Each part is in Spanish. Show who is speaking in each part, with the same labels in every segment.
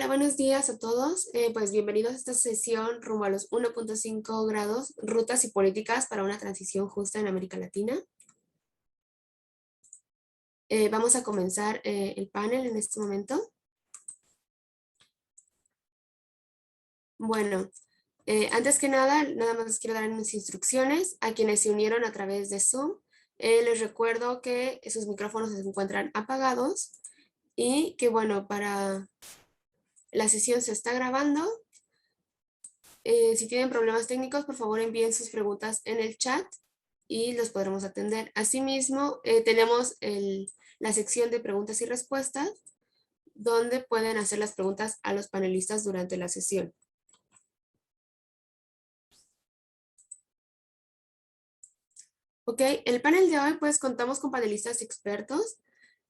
Speaker 1: Hola, buenos días a todos. Pues bienvenidos a esta sesión rumbo a los 1.5 grados, rutas y políticas para una transición justa en América Latina. Vamos a comenzar el panel en este momento. Bueno, antes que nada, nada más les quiero dar unas instrucciones a quienes se unieron a través de Zoom. Les recuerdo que sus micrófonos se encuentran apagados y que bueno, para la sesión se está grabando. Si tienen problemas técnicos, por favor envíen sus preguntas en el chat y los podremos atender. Asimismo, tenemos la sección de preguntas y respuestas, donde pueden hacer las preguntas a los panelistas durante la sesión. Ok, el panel de hoy, pues contamos con panelistas expertos.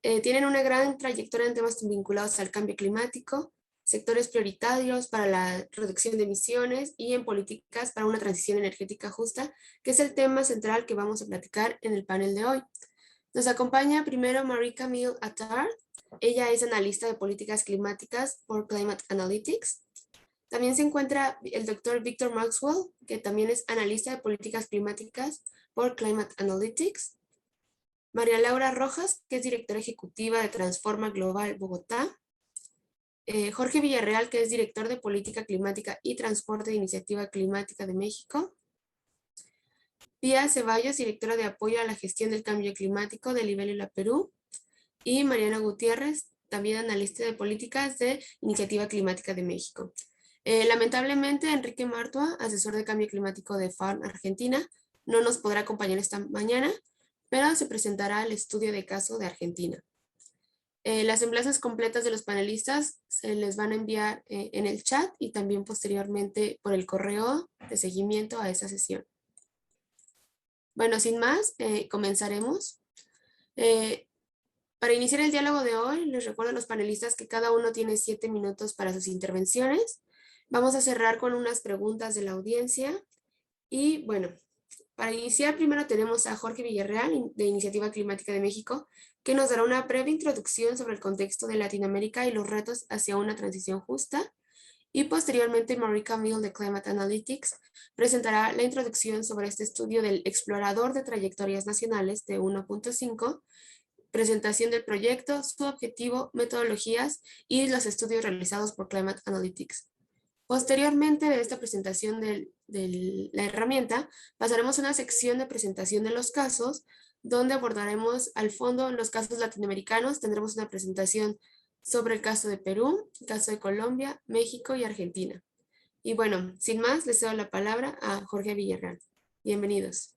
Speaker 1: Tienen una gran trayectoria en temas vinculados al cambio climático, sectores prioritarios para la reducción de emisiones y en políticas para una transición energética justa, que es el tema central que vamos a platicar en el panel de hoy. Nos acompaña primero Marie-Camille Attard. Ella es analista de políticas climáticas por Climate Analytics. También se encuentra el doctor Victor Maxwell, que también es analista de políticas climáticas por Climate Analytics. María Laura Rojas, que es directora ejecutiva de Transforma Global Bogotá. Jorge Villarreal, que es director de Política Climática y Transporte de Iniciativa Climática de México. Pía Ceballos, directora de Apoyo a la Gestión del Cambio Climático de Libélula Perú. Y Mariana Gutiérrez, también analista de políticas de Iniciativa Climática de México. Lamentablemente, Enrique Martua, asesor de cambio climático de FARM Argentina, no nos podrá acompañar esta mañana, pero se presentará el estudio de caso de Argentina. Las semblanzas completas de los panelistas se les van a enviar en el chat y también posteriormente por el correo de seguimiento a esta sesión. Bueno, sin más, comenzaremos. Para iniciar el diálogo de hoy, les recuerdo a los panelistas que cada uno tiene 7 minutos para sus intervenciones. Vamos a cerrar con unas preguntas de la audiencia. Y bueno, para iniciar primero tenemos a Jorge Villarreal de Iniciativa Climática de México, que nos dará una breve introducción sobre el contexto de Latinoamérica y los retos hacia una transición justa. Y posteriormente Marie-Camille de Climate Analytics presentará la introducción sobre este estudio del explorador de trayectorias nacionales de 1.5, presentación del proyecto, su objetivo, metodologías y los estudios realizados por Climate Analytics. Posteriormente de esta presentación de la herramienta, pasaremos a una sección de presentación de los casos, donde abordaremos al fondo los casos latinoamericanos. Tendremos una presentación sobre el caso de Perú, el caso de Colombia, México y Argentina. Y bueno, sin más, les cedo la palabra a Jorge Villarreal. Bienvenidos.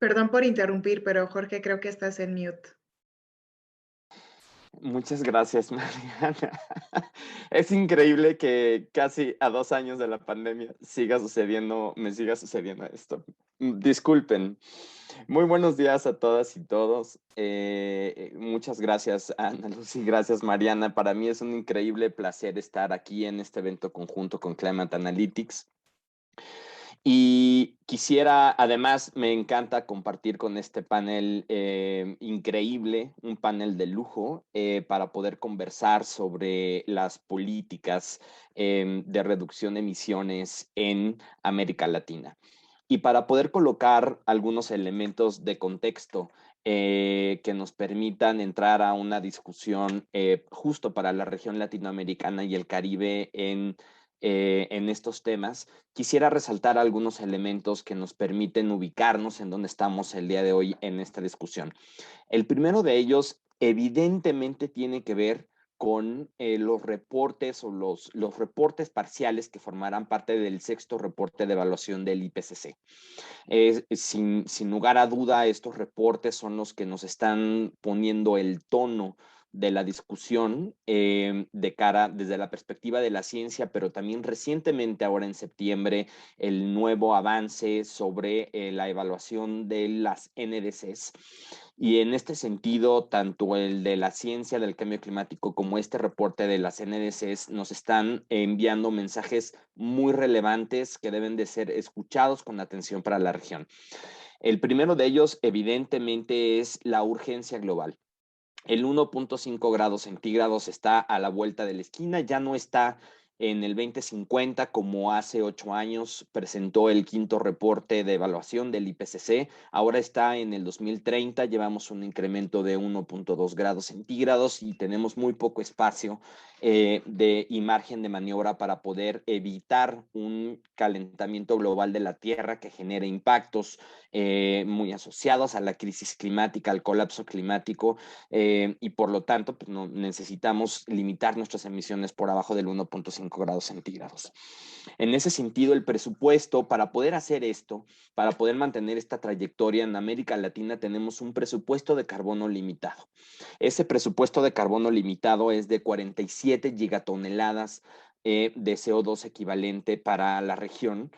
Speaker 2: Perdón por interrumpir, pero Jorge, creo que estás en mute.
Speaker 3: Muchas gracias, Mariana. Es increíble que casi a 2 años de la pandemia me siga sucediendo esto. Disculpen. Muy buenos días a todas y todos. Muchas gracias, Ana Lucy, gracias, Mariana. Para mí es un increíble placer estar aquí en este evento conjunto con Climate Analytics. Y quisiera, además, me encanta compartir con este panel increíble, un panel de lujo, para poder conversar sobre las políticas de reducción de emisiones en América Latina. Y para poder colocar algunos elementos de contexto que nos permitan entrar a una discusión justo para la región latinoamericana y el Caribe en estos temas, quisiera resaltar algunos elementos que nos permiten ubicarnos en donde estamos el día de hoy en esta discusión. El primero de ellos, evidentemente, tiene que ver con los reportes o los reportes parciales que formarán parte del sexto reporte de evaluación del IPCC. Sin lugar a duda, estos reportes son los que nos están poniendo el tono de la discusión de cara desde la perspectiva de la ciencia, pero también recientemente, ahora en septiembre, el nuevo avance sobre la evaluación de las NDCs. Y en este sentido, tanto el de la ciencia del cambio climático como este reporte de las NDCs nos están enviando mensajes muy relevantes que deben de ser escuchados con atención para la región. El primero de ellos, evidentemente, es la urgencia global. El 1.5 grados centígrados está a la vuelta de la esquina, ya no está en el 2050 como hace 8 años presentó el quinto reporte de evaluación del IPCC, ahora está en el 2030, llevamos un incremento de 1.2 grados centígrados y tenemos muy poco espacio y margen de maniobra para poder evitar un calentamiento global de la Tierra que genere impactos muy asociados a la crisis climática, al colapso climático, y por lo tanto pues no, necesitamos limitar nuestras emisiones por abajo del 1.5 grados centígrados. En ese sentido, el presupuesto para poder hacer esto, para poder mantener esta trayectoria en América Latina, tenemos un presupuesto de carbono limitado. Ese presupuesto de carbono limitado es de 47 gigatoneladas de CO2 equivalente para la región,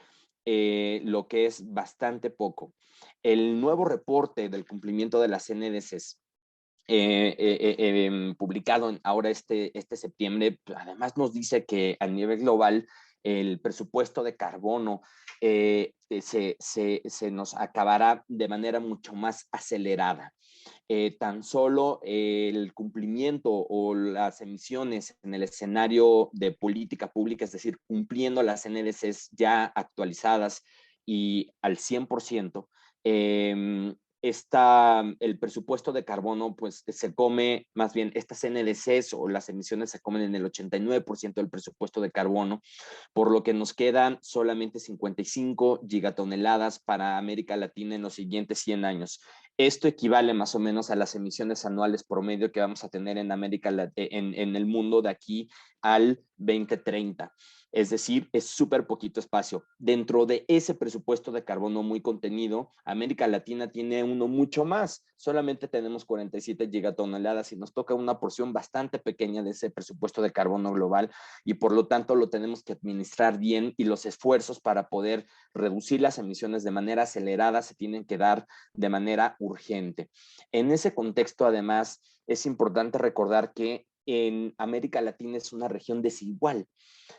Speaker 3: lo que es bastante poco. El nuevo reporte del cumplimiento de las NDCs publicado ahora este septiembre, además nos dice que a nivel global el presupuesto de carbono se nos acabará de manera mucho más acelerada. Tan solo el cumplimiento o las emisiones en el escenario de política pública, es decir, cumpliendo las NDCs ya actualizadas y al 100%, el presupuesto de carbono, pues se come, más bien estas NDCs o las emisiones se comen en el 89% del presupuesto de carbono, por lo que nos quedan solamente 55 gigatoneladas para América Latina en los siguientes 100 años. Esto equivale más o menos a las emisiones anuales promedio que vamos a tener en América, en el mundo de aquí al 2030. Es decir, es súper poquito espacio. Dentro de ese presupuesto de carbono muy contenido, América Latina tiene uno mucho más. Solamente tenemos 47 gigatoneladas y nos toca una porción bastante pequeña de ese presupuesto de carbono global y por lo tanto lo tenemos que administrar bien y los esfuerzos para poder reducir las emisiones de manera acelerada se tienen que dar de manera urgente. En ese contexto, además, es importante recordar que en América Latina es una región desigual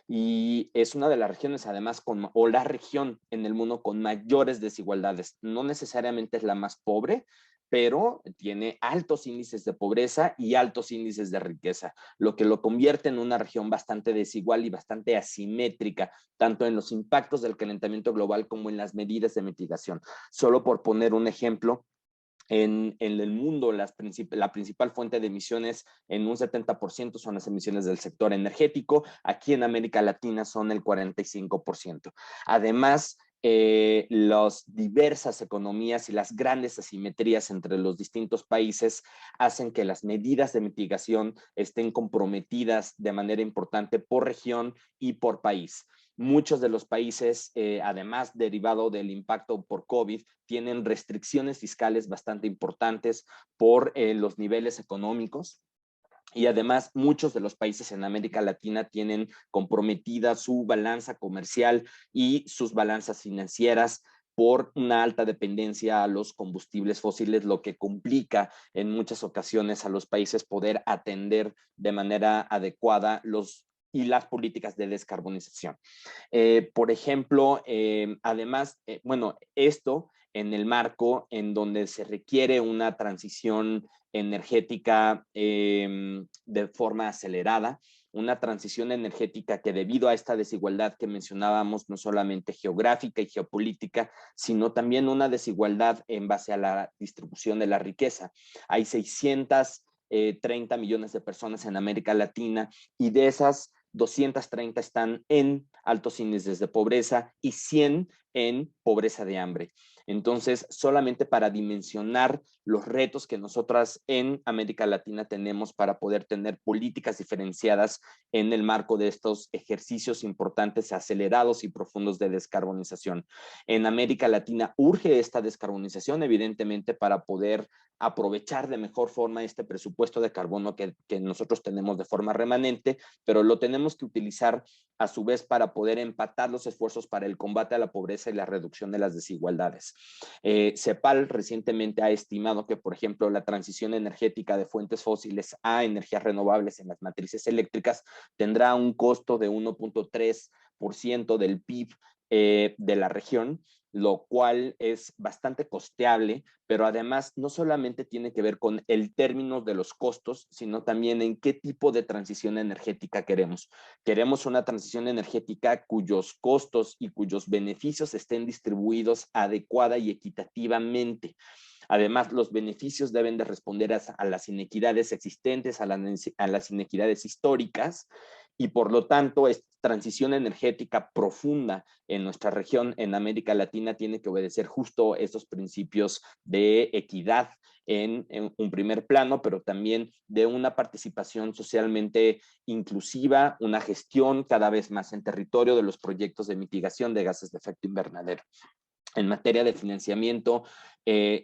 Speaker 3: y es una de las regiones además o la región en el mundo con mayores desigualdades. No necesariamente es la más pobre, pero tiene altos índices de pobreza y altos índices de riqueza, lo que lo convierte en una región bastante desigual y bastante asimétrica, tanto en los impactos del calentamiento global como en las medidas de mitigación. Solo por poner un ejemplo, en el mundo, la principal fuente de emisiones en un 70% son las emisiones del sector energético. Aquí en América Latina son el 45%. Además, las diversas economías y las grandes asimetrías entre los distintos países hacen que las medidas de mitigación estén comprometidas de manera importante por región y por país. Muchos de los países, además derivado del impacto por COVID, tienen restricciones fiscales bastante importantes por los niveles económicos. Y además, muchos de los países en América Latina tienen comprometida su balanza comercial y sus balanzas financieras por una alta dependencia a los combustibles fósiles, lo que complica en muchas ocasiones a los países poder atender de manera adecuada las políticas de descarbonización. Por ejemplo, además, bueno, esto en el marco en donde se requiere una transición energética de forma acelerada, una transición energética que debido a esta desigualdad que mencionábamos, no solamente geográfica y geopolítica, sino también una desigualdad en base a la distribución de la riqueza. Hay 630 millones de personas en América Latina y de esas 230 están en altos índices de pobreza y 100 en pobreza de hambre. Entonces, solamente para dimensionar los retos que nosotras en América Latina tenemos para poder tener políticas diferenciadas en el marco de estos ejercicios importantes, acelerados y profundos de descarbonización. En América Latina urge esta descarbonización, evidentemente, para poder aprovechar de mejor forma este presupuesto de carbono que nosotros tenemos de forma remanente, pero lo tenemos que utilizar a su vez para poder empatar los esfuerzos para el combate a la pobreza y la reducción de las desigualdades. CEPAL recientemente ha estimado que, por ejemplo, la transición energética de fuentes fósiles a energías renovables en las matrices eléctricas tendrá un costo de 1.3% del PIB de la región, lo cual es bastante costeable, pero además no solamente tiene que ver con el término de los costos, sino también en qué tipo de transición energética queremos. Queremos una transición energética cuyos costos y cuyos beneficios estén distribuidos adecuada y equitativamente. Además, los beneficios deben de responder a las inequidades existentes, a las inequidades históricas, y por lo tanto, esta transición energética profunda en nuestra región, en América Latina, tiene que obedecer justo esos principios de equidad en un primer plano, pero también de una participación socialmente inclusiva, una gestión cada vez más en territorio de los proyectos de mitigación de gases de efecto invernadero. En materia de financiamiento,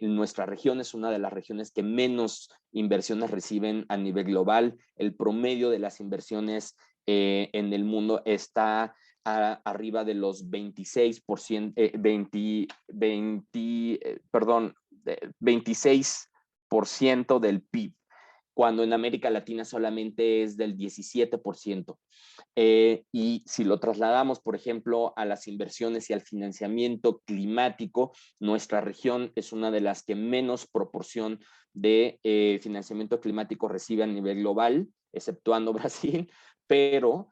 Speaker 3: nuestra región es una de las regiones que menos inversiones reciben a nivel global. El promedio de las inversiones en el mundo está arriba de los 26%, 26% del PIB, cuando en América Latina solamente es del 17%. Y si lo trasladamos, por ejemplo, a las inversiones y al financiamiento climático, nuestra región es una de las que menos proporción de financiamiento climático recibe a nivel global, exceptuando Brasil, pero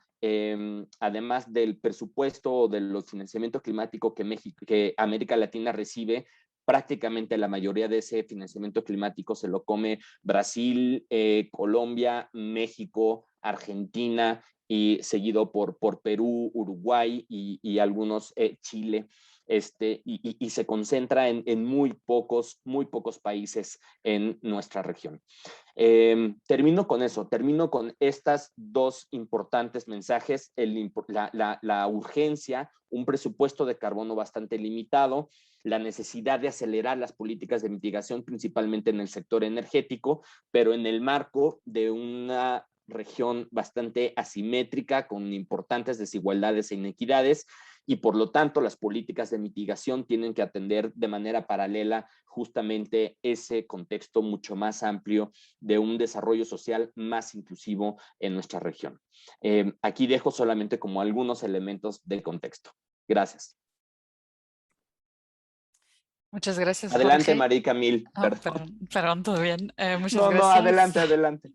Speaker 3: además del presupuesto del financiamiento climático que América Latina recibe, prácticamente la mayoría de ese financiamiento climático se lo come Brasil, Colombia, México, Argentina, y seguido por Perú, Uruguay y algunos Chile, y se concentra en muy pocos países en nuestra región. Termino con eso, termino con estas dos importantes mensajes, la urgencia, un presupuesto de carbono bastante limitado, la necesidad de acelerar las políticas de mitigación, principalmente en el sector energético, pero en el marco de una región bastante asimétrica, con importantes desigualdades e inequidades, y por lo tanto las políticas de mitigación tienen que atender de manera paralela justamente ese contexto mucho más amplio de un desarrollo social más inclusivo en nuestra región. Aquí dejo solamente como algunos elementos del contexto. Gracias.
Speaker 4: Muchas gracias,
Speaker 3: Adelante,
Speaker 4: Jorge.
Speaker 3: María Camil.
Speaker 4: Perdón, todo bien. Muchas
Speaker 3: No,
Speaker 4: gracias.
Speaker 3: adelante, adelante.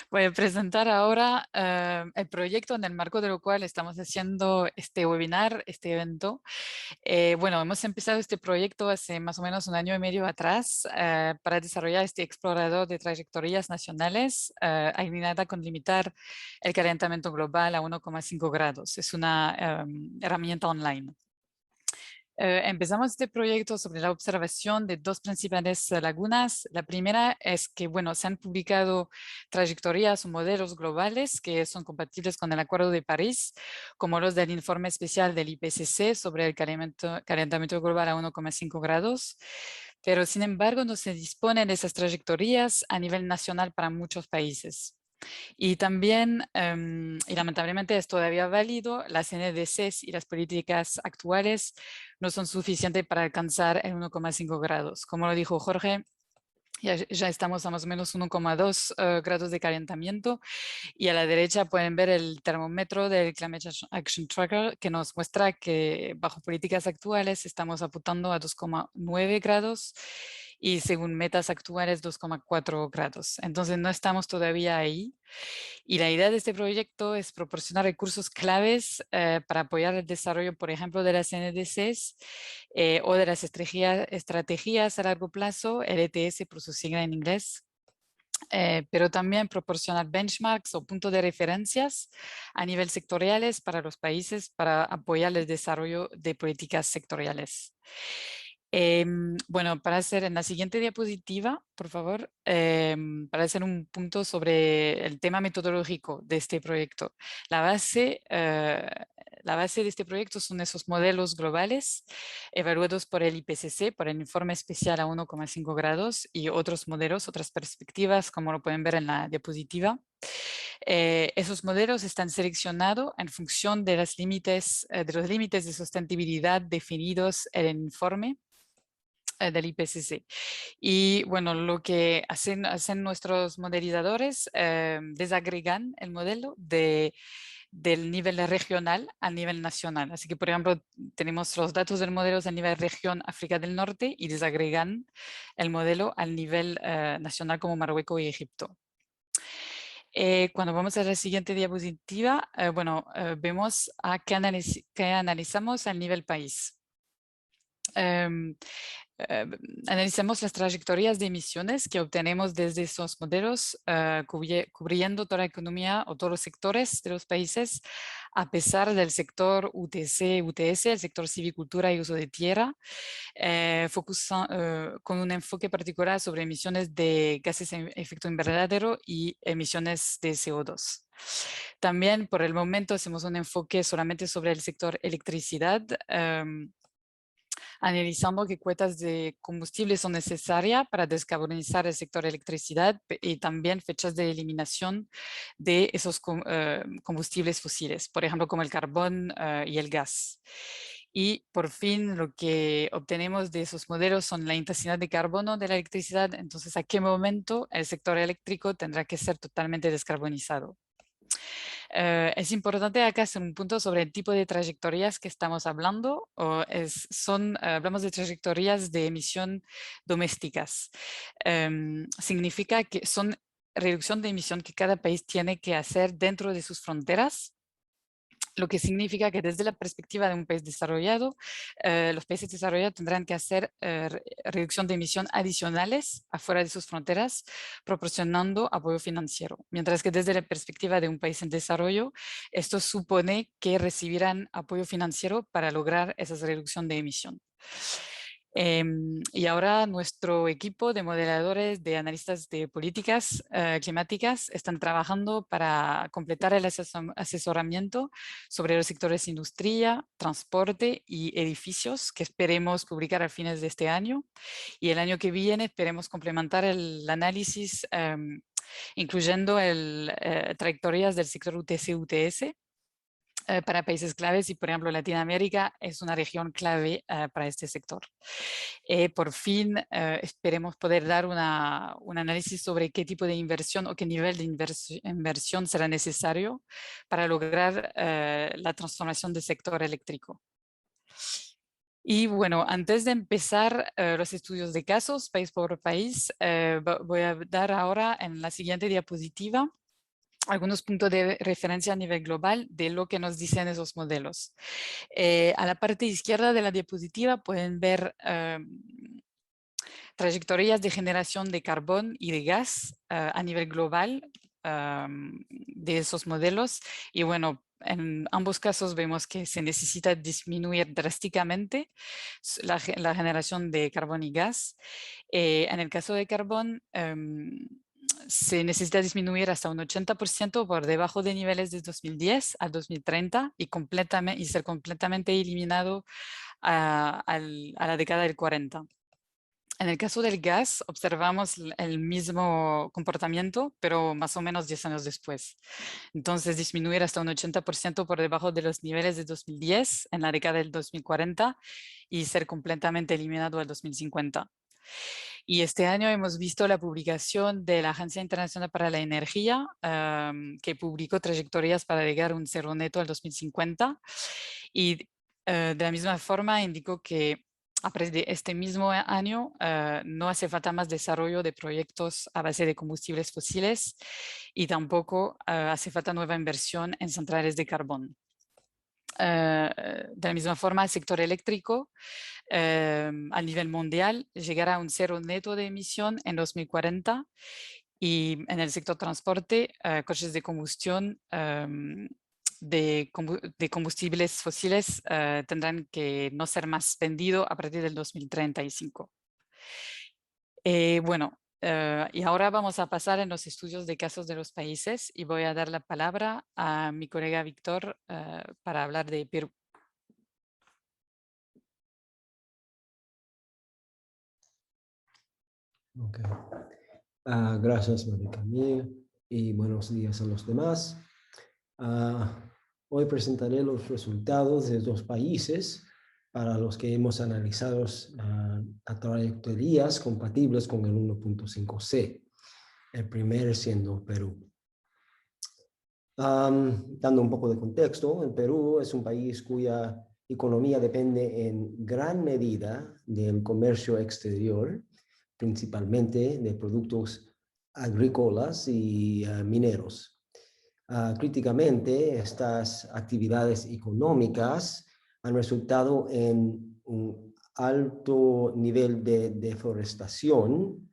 Speaker 4: Voy a presentar ahora el proyecto en el marco de lo cual estamos haciendo este webinar, este evento. Bueno, hemos empezado este proyecto hace más o menos 1 año y medio atrás para desarrollar este explorador de trayectorias nacionales alineada con limitar el calentamiento global a 1,5 grados. Es una herramienta online. Empezamos este proyecto sobre la observación de 2 principales lagunas. La primera es que, bueno, se han publicado trayectorias o modelos globales que son compatibles con el Acuerdo de París, como los del informe especial del IPCC sobre el calentamiento global a 1,5 grados, pero sin embargo no se disponen de esas trayectorias a nivel nacional para muchos países. Y también, y lamentablemente es todavía válido, las NDCs y las políticas actuales no son suficientes para alcanzar el 1,5 grados. Como lo dijo Jorge, ya estamos a más o menos 1,2 grados de calentamiento, y a la derecha pueden ver el termómetro del Climate Action Tracker, que nos muestra que bajo políticas actuales estamos apuntando a 2,9 grados y según metas actuales 2,4 grados. Entonces no estamos todavía ahí. Y la idea de este proyecto es proporcionar recursos claves para apoyar el desarrollo, por ejemplo, de las NDCs o de las estrategias a largo plazo, LTS por su sigla en inglés. Pero también proporcionar benchmarks o puntos de referencias a nivel sectoriales para los países para apoyar el desarrollo de políticas sectoriales. Bueno, para hacer en la siguiente diapositiva, por favor, para hacer un punto sobre el tema metodológico de este proyecto. La base de este proyecto son esos modelos globales evaluados por el IPCC, por el informe especial a 1,5 grados y otros modelos, otras perspectivas, como lo pueden ver en la diapositiva. Esos modelos están seleccionados en función de los límites de sostenibilidad definidos en el informe del IPCC. Y bueno, lo que hacen nuestros modelizadores, desagregan el modelo del nivel regional al nivel nacional. Así que, por ejemplo, tenemos los datos del modelo a nivel región África del Norte y desagregan el modelo al nivel nacional como Marruecos y Egipto. Cuando vamos a la siguiente diapositiva, vemos a qué analizamos al nivel país. Analizamos las trayectorias de emisiones que obtenemos desde esos modelos, cubriendo toda la economía o todos los sectores de los países, a pesar del sector UTC, UTS, el sector civicultura y uso de tierra, con un enfoque particular sobre emisiones de gases de efecto invernadero y emisiones de CO2. También por el momento hacemos un enfoque solamente sobre el sector electricidad, analizando qué cuotas de combustible son necesarias para descarbonizar el sector electricidad y también fechas de eliminación de esos combustibles fósiles, por ejemplo, como el carbón y el gas. Y por fin lo que obtenemos de esos modelos son la intensidad de carbono de la electricidad, entonces a qué momento el sector eléctrico tendrá que ser totalmente descarbonizado. Es importante acá hacer un punto sobre el tipo de trayectorias que estamos hablando. Hablamos de trayectorias de emisión domésticas. Significa que son reducción de emisión que cada país tiene que hacer dentro de sus fronteras, lo que significa que desde la perspectiva de un país desarrollado, los países desarrollados tendrán que hacer reducción de emisión adicionales afuera de sus fronteras, proporcionando apoyo financiero. Mientras que desde la perspectiva de un país en desarrollo, esto supone que recibirán apoyo financiero para lograr esa reducción de emisión. Y ahora nuestro equipo de modeladores, de analistas de políticas climáticas están trabajando para completar el asesoramiento sobre los sectores industria, transporte y edificios que esperemos publicar a fines de este año. Y el año que viene esperemos complementar el análisis incluyendo trayectorias del sector UTC-UTS para países claves y, por ejemplo, Latinoamérica es una región clave para este sector. Por fin, esperemos poder dar un análisis sobre qué tipo de inversión o qué nivel de inversión será necesario para lograr la transformación del sector eléctrico. Y bueno, antes de empezar los estudios de casos, país por país, voy a dar ahora en la siguiente diapositiva algunos puntos de referencia a nivel global de lo que nos dicen esos modelos. A la parte izquierda de la diapositiva pueden ver trayectorias de generación de carbón y de gas a nivel global de esos modelos. Y bueno, en ambos casos vemos que se necesita disminuir drásticamente la generación de carbón y gas. En el caso de carbón, se necesita disminuir hasta un 80% por debajo de niveles de 2010 al 2030 y ser completamente eliminado a la década del 40. En el caso del gas, observamos el mismo comportamiento, pero más o menos 10 años después. Entonces, disminuir hasta un 80% por debajo de los niveles de 2010 en la década del 2040 y ser completamente eliminado al 2050. Y este año hemos visto la publicación de la Agencia Internacional para la Energía, que publicó trayectorias para llegar a un cero neto al 2050. Y de la misma forma indicó que a partir de este mismo año no hace falta más desarrollo de proyectos a base de combustibles fósiles y tampoco hace falta nueva inversión en centrales de carbón. De la misma forma, el sector eléctrico a nivel mundial llegará a un cero neto de emisión en 2040 y en el sector transporte, coches de combustión de combustibles fósiles tendrán que no ser más vendidos a partir del 2035. Bueno, y ahora vamos a pasar en los estudios de casos de los países y voy a dar la palabra a mi colega Víctor para hablar de Perú.
Speaker 5: Okay. Gracias, María Camila, y buenos días a los demás. Hoy presentaré los resultados de 2 países para los que hemos analizado a trayectorias compatibles con el 1.5C, el primero siendo Perú. Dando un poco de contexto, el Perú es un país cuya economía depende en gran medida del comercio exterior, principalmente de productos agrícolas y mineros. Críticamente, estas actividades económicas han resultado en un alto nivel de deforestación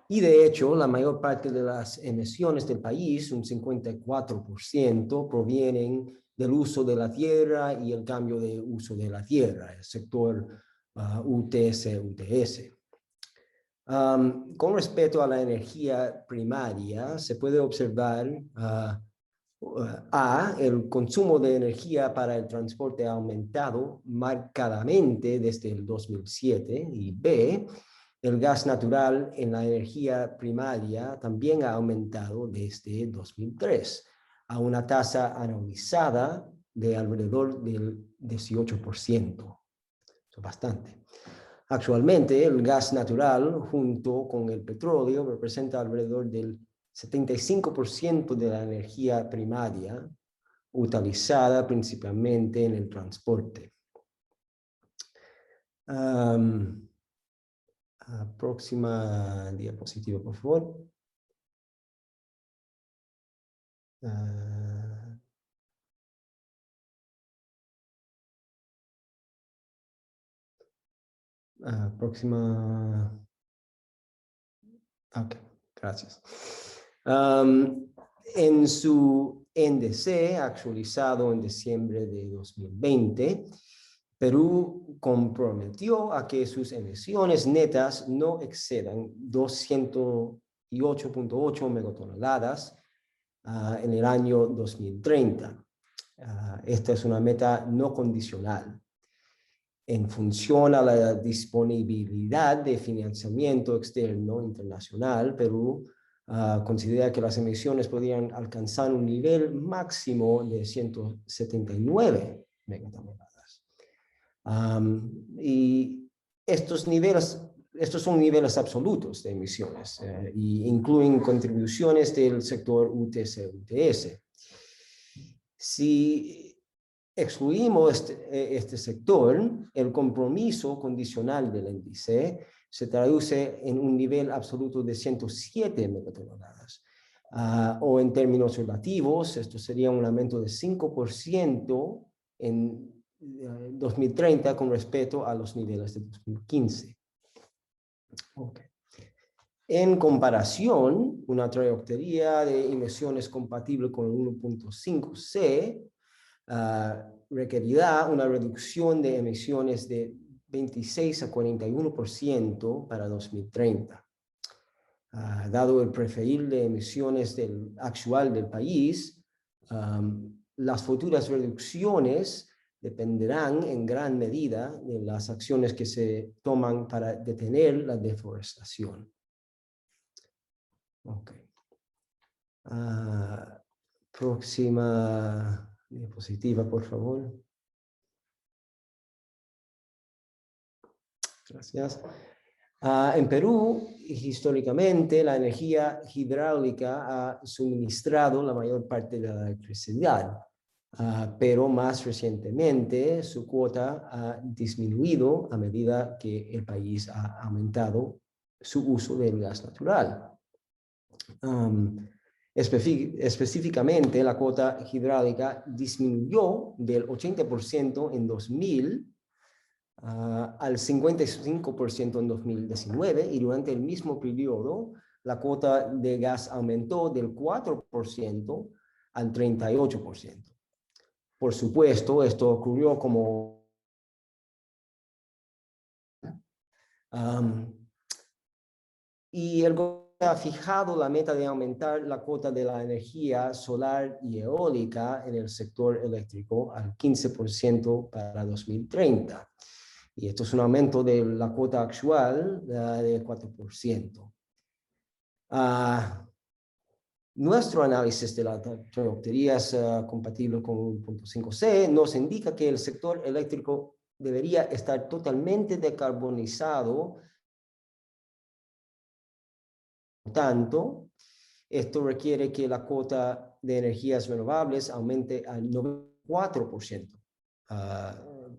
Speaker 5: y de hecho, la mayor parte de las emisiones del país, un 54%, provienen del uso de la tierra y el cambio de uso de la tierra, el sector UTS-UTS. Con respecto a la energía primaria, se puede observar el consumo de energía para el transporte ha aumentado marcadamente desde el 2007 y B, el gas natural en la energía primaria también ha aumentado desde 2003 a una tasa anualizada de alrededor del 18%. Eso es bastante. Actualmente, el gas natural junto con el petróleo representa alrededor del 75% de la energía primaria utilizada principalmente en el transporte. Próxima diapositiva, por favor. Próxima. Ok, gracias. En su NDC actualizado en diciembre de 2020, Perú comprometió a que sus emisiones netas no excedan 208.8 megatoneladas en el año 2030. Esta es una meta no condicional. En función a la disponibilidad de financiamiento externo internacional, Perú considera que las emisiones podrían alcanzar un nivel máximo de 179 megatoneladas. Y estos son niveles absolutos de emisiones y incluyen contribuciones del sector UTS-UTS. Si excluimos este sector, el compromiso condicional del índice se traduce en un nivel absoluto de 107 megatoneladas. O en términos relativos, esto sería un aumento de 5% en 2030 con respecto a los niveles de 2015. Okay. En comparación, una trayectoria de emisiones compatible con el 1.5C requerirá una reducción de emisiones de 26 a 41% para 2030. Dado el perfil de emisiones actual del país, las futuras reducciones dependerán en gran medida de las acciones que se toman para detener la deforestación. Okay. Próxima diapositiva, por favor. Gracias. En Perú, históricamente, la energía hidráulica ha suministrado la mayor parte de la electricidad, pero más recientemente su cuota ha disminuido a medida que el país ha aumentado su uso del gas natural. Específicamente, la cuota hidráulica disminuyó del 80% en 2000 al 55% en 2019 y durante el mismo periodo la cuota de gas aumentó del 4% al 38%. Por supuesto, esto ocurrió como y el gobierno ha fijado la meta de aumentar la cuota de la energía solar y eólica en el sector eléctrico al 15% para 2030. Y esto es un aumento de la cuota actual de 4%. Nuestro análisis de las trayectorias compatible con 1.5C nos indica que el sector eléctrico debería estar totalmente decarbonizado. Por tanto, esto requiere que la cuota de energías renovables aumente al 94%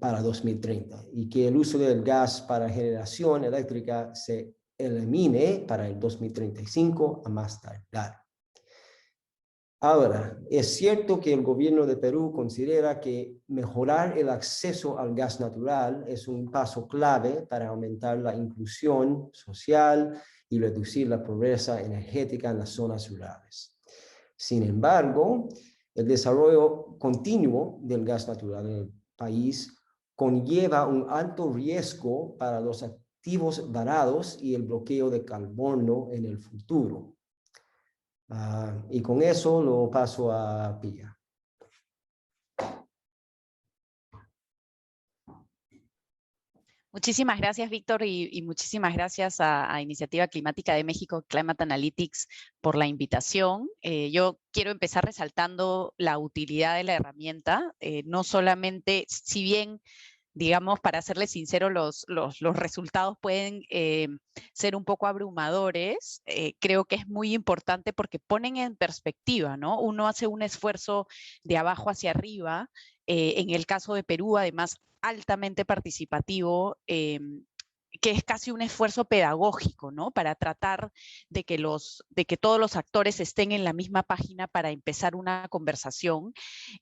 Speaker 5: para 2030 y que el uso del gas para generación eléctrica se elimine para el 2035 a más tardar. Ahora, es cierto que el gobierno de Perú considera que mejorar el acceso al gas natural es un paso clave para aumentar la inclusión social y reducir la pobreza energética en las zonas rurales. Sin embargo, el desarrollo continuo del gas natural en el país conlleva un alto riesgo para los activos varados y el bloqueo de carbono en el futuro. Y con eso lo paso a Pia.
Speaker 6: Muchísimas gracias, Víctor, y muchísimas gracias a Iniciativa Climática de México, Climate Analytics, por la invitación. Yo quiero empezar resaltando la utilidad de la herramienta, no solamente, si bien, digamos, para serles sincero, los resultados pueden ser un poco abrumadores, creo que es muy importante porque ponen en perspectiva, ¿no? Uno hace un esfuerzo de abajo hacia arriba, en el caso de Perú, además, altamente participativo, que es casi un esfuerzo pedagógico, ¿no? Para tratar de que todos los actores estén en la misma página para empezar una conversación.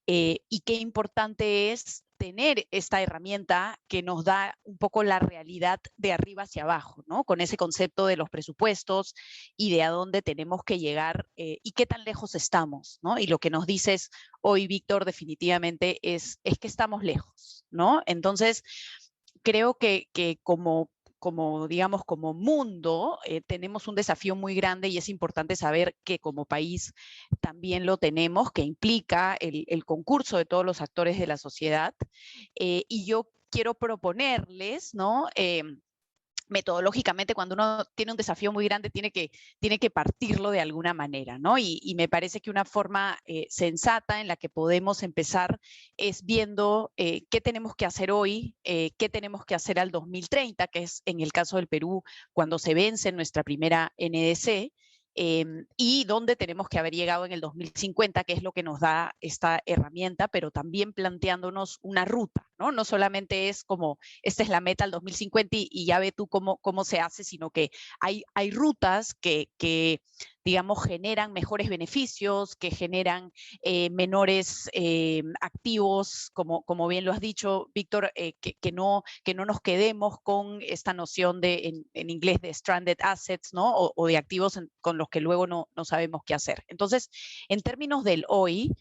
Speaker 6: Y qué importante es tener esta herramienta que nos da un poco la realidad de arriba hacia abajo, ¿no? Con ese concepto de los presupuestos y de a dónde tenemos que llegar y qué tan lejos estamos, ¿no? Y lo que nos dices hoy, Víctor, definitivamente es que estamos lejos, ¿no? Entonces, creo que digamos, como mundo, tenemos un desafío muy grande y es importante saber que como país también lo tenemos, que implica el concurso de todos los actores de la sociedad. Y yo quiero proponerles, ¿no? Metodológicamente, cuando uno tiene un desafío muy grande, tiene que partirlo de alguna manera, ¿no? Y me parece que una forma sensata en la que podemos empezar es viendo qué tenemos que hacer hoy, qué tenemos que hacer al 2030, que es en el caso del Perú, cuando se vence nuestra primera NDC, y dónde tenemos que haber llegado en el 2050, que es lo que nos da esta herramienta, pero también planteándonos una ruta, ¿no? No solamente es como, esta es la meta al 2050 y ya ve tú cómo se hace, sino que hay rutas que digamos, generan mejores beneficios, que generan menores activos, como bien lo has dicho, Víctor, que no nos quedemos con esta noción de, en inglés, de stranded assets, ¿no? O de activos con los que luego no sabemos qué hacer. Entonces, en términos del hoy,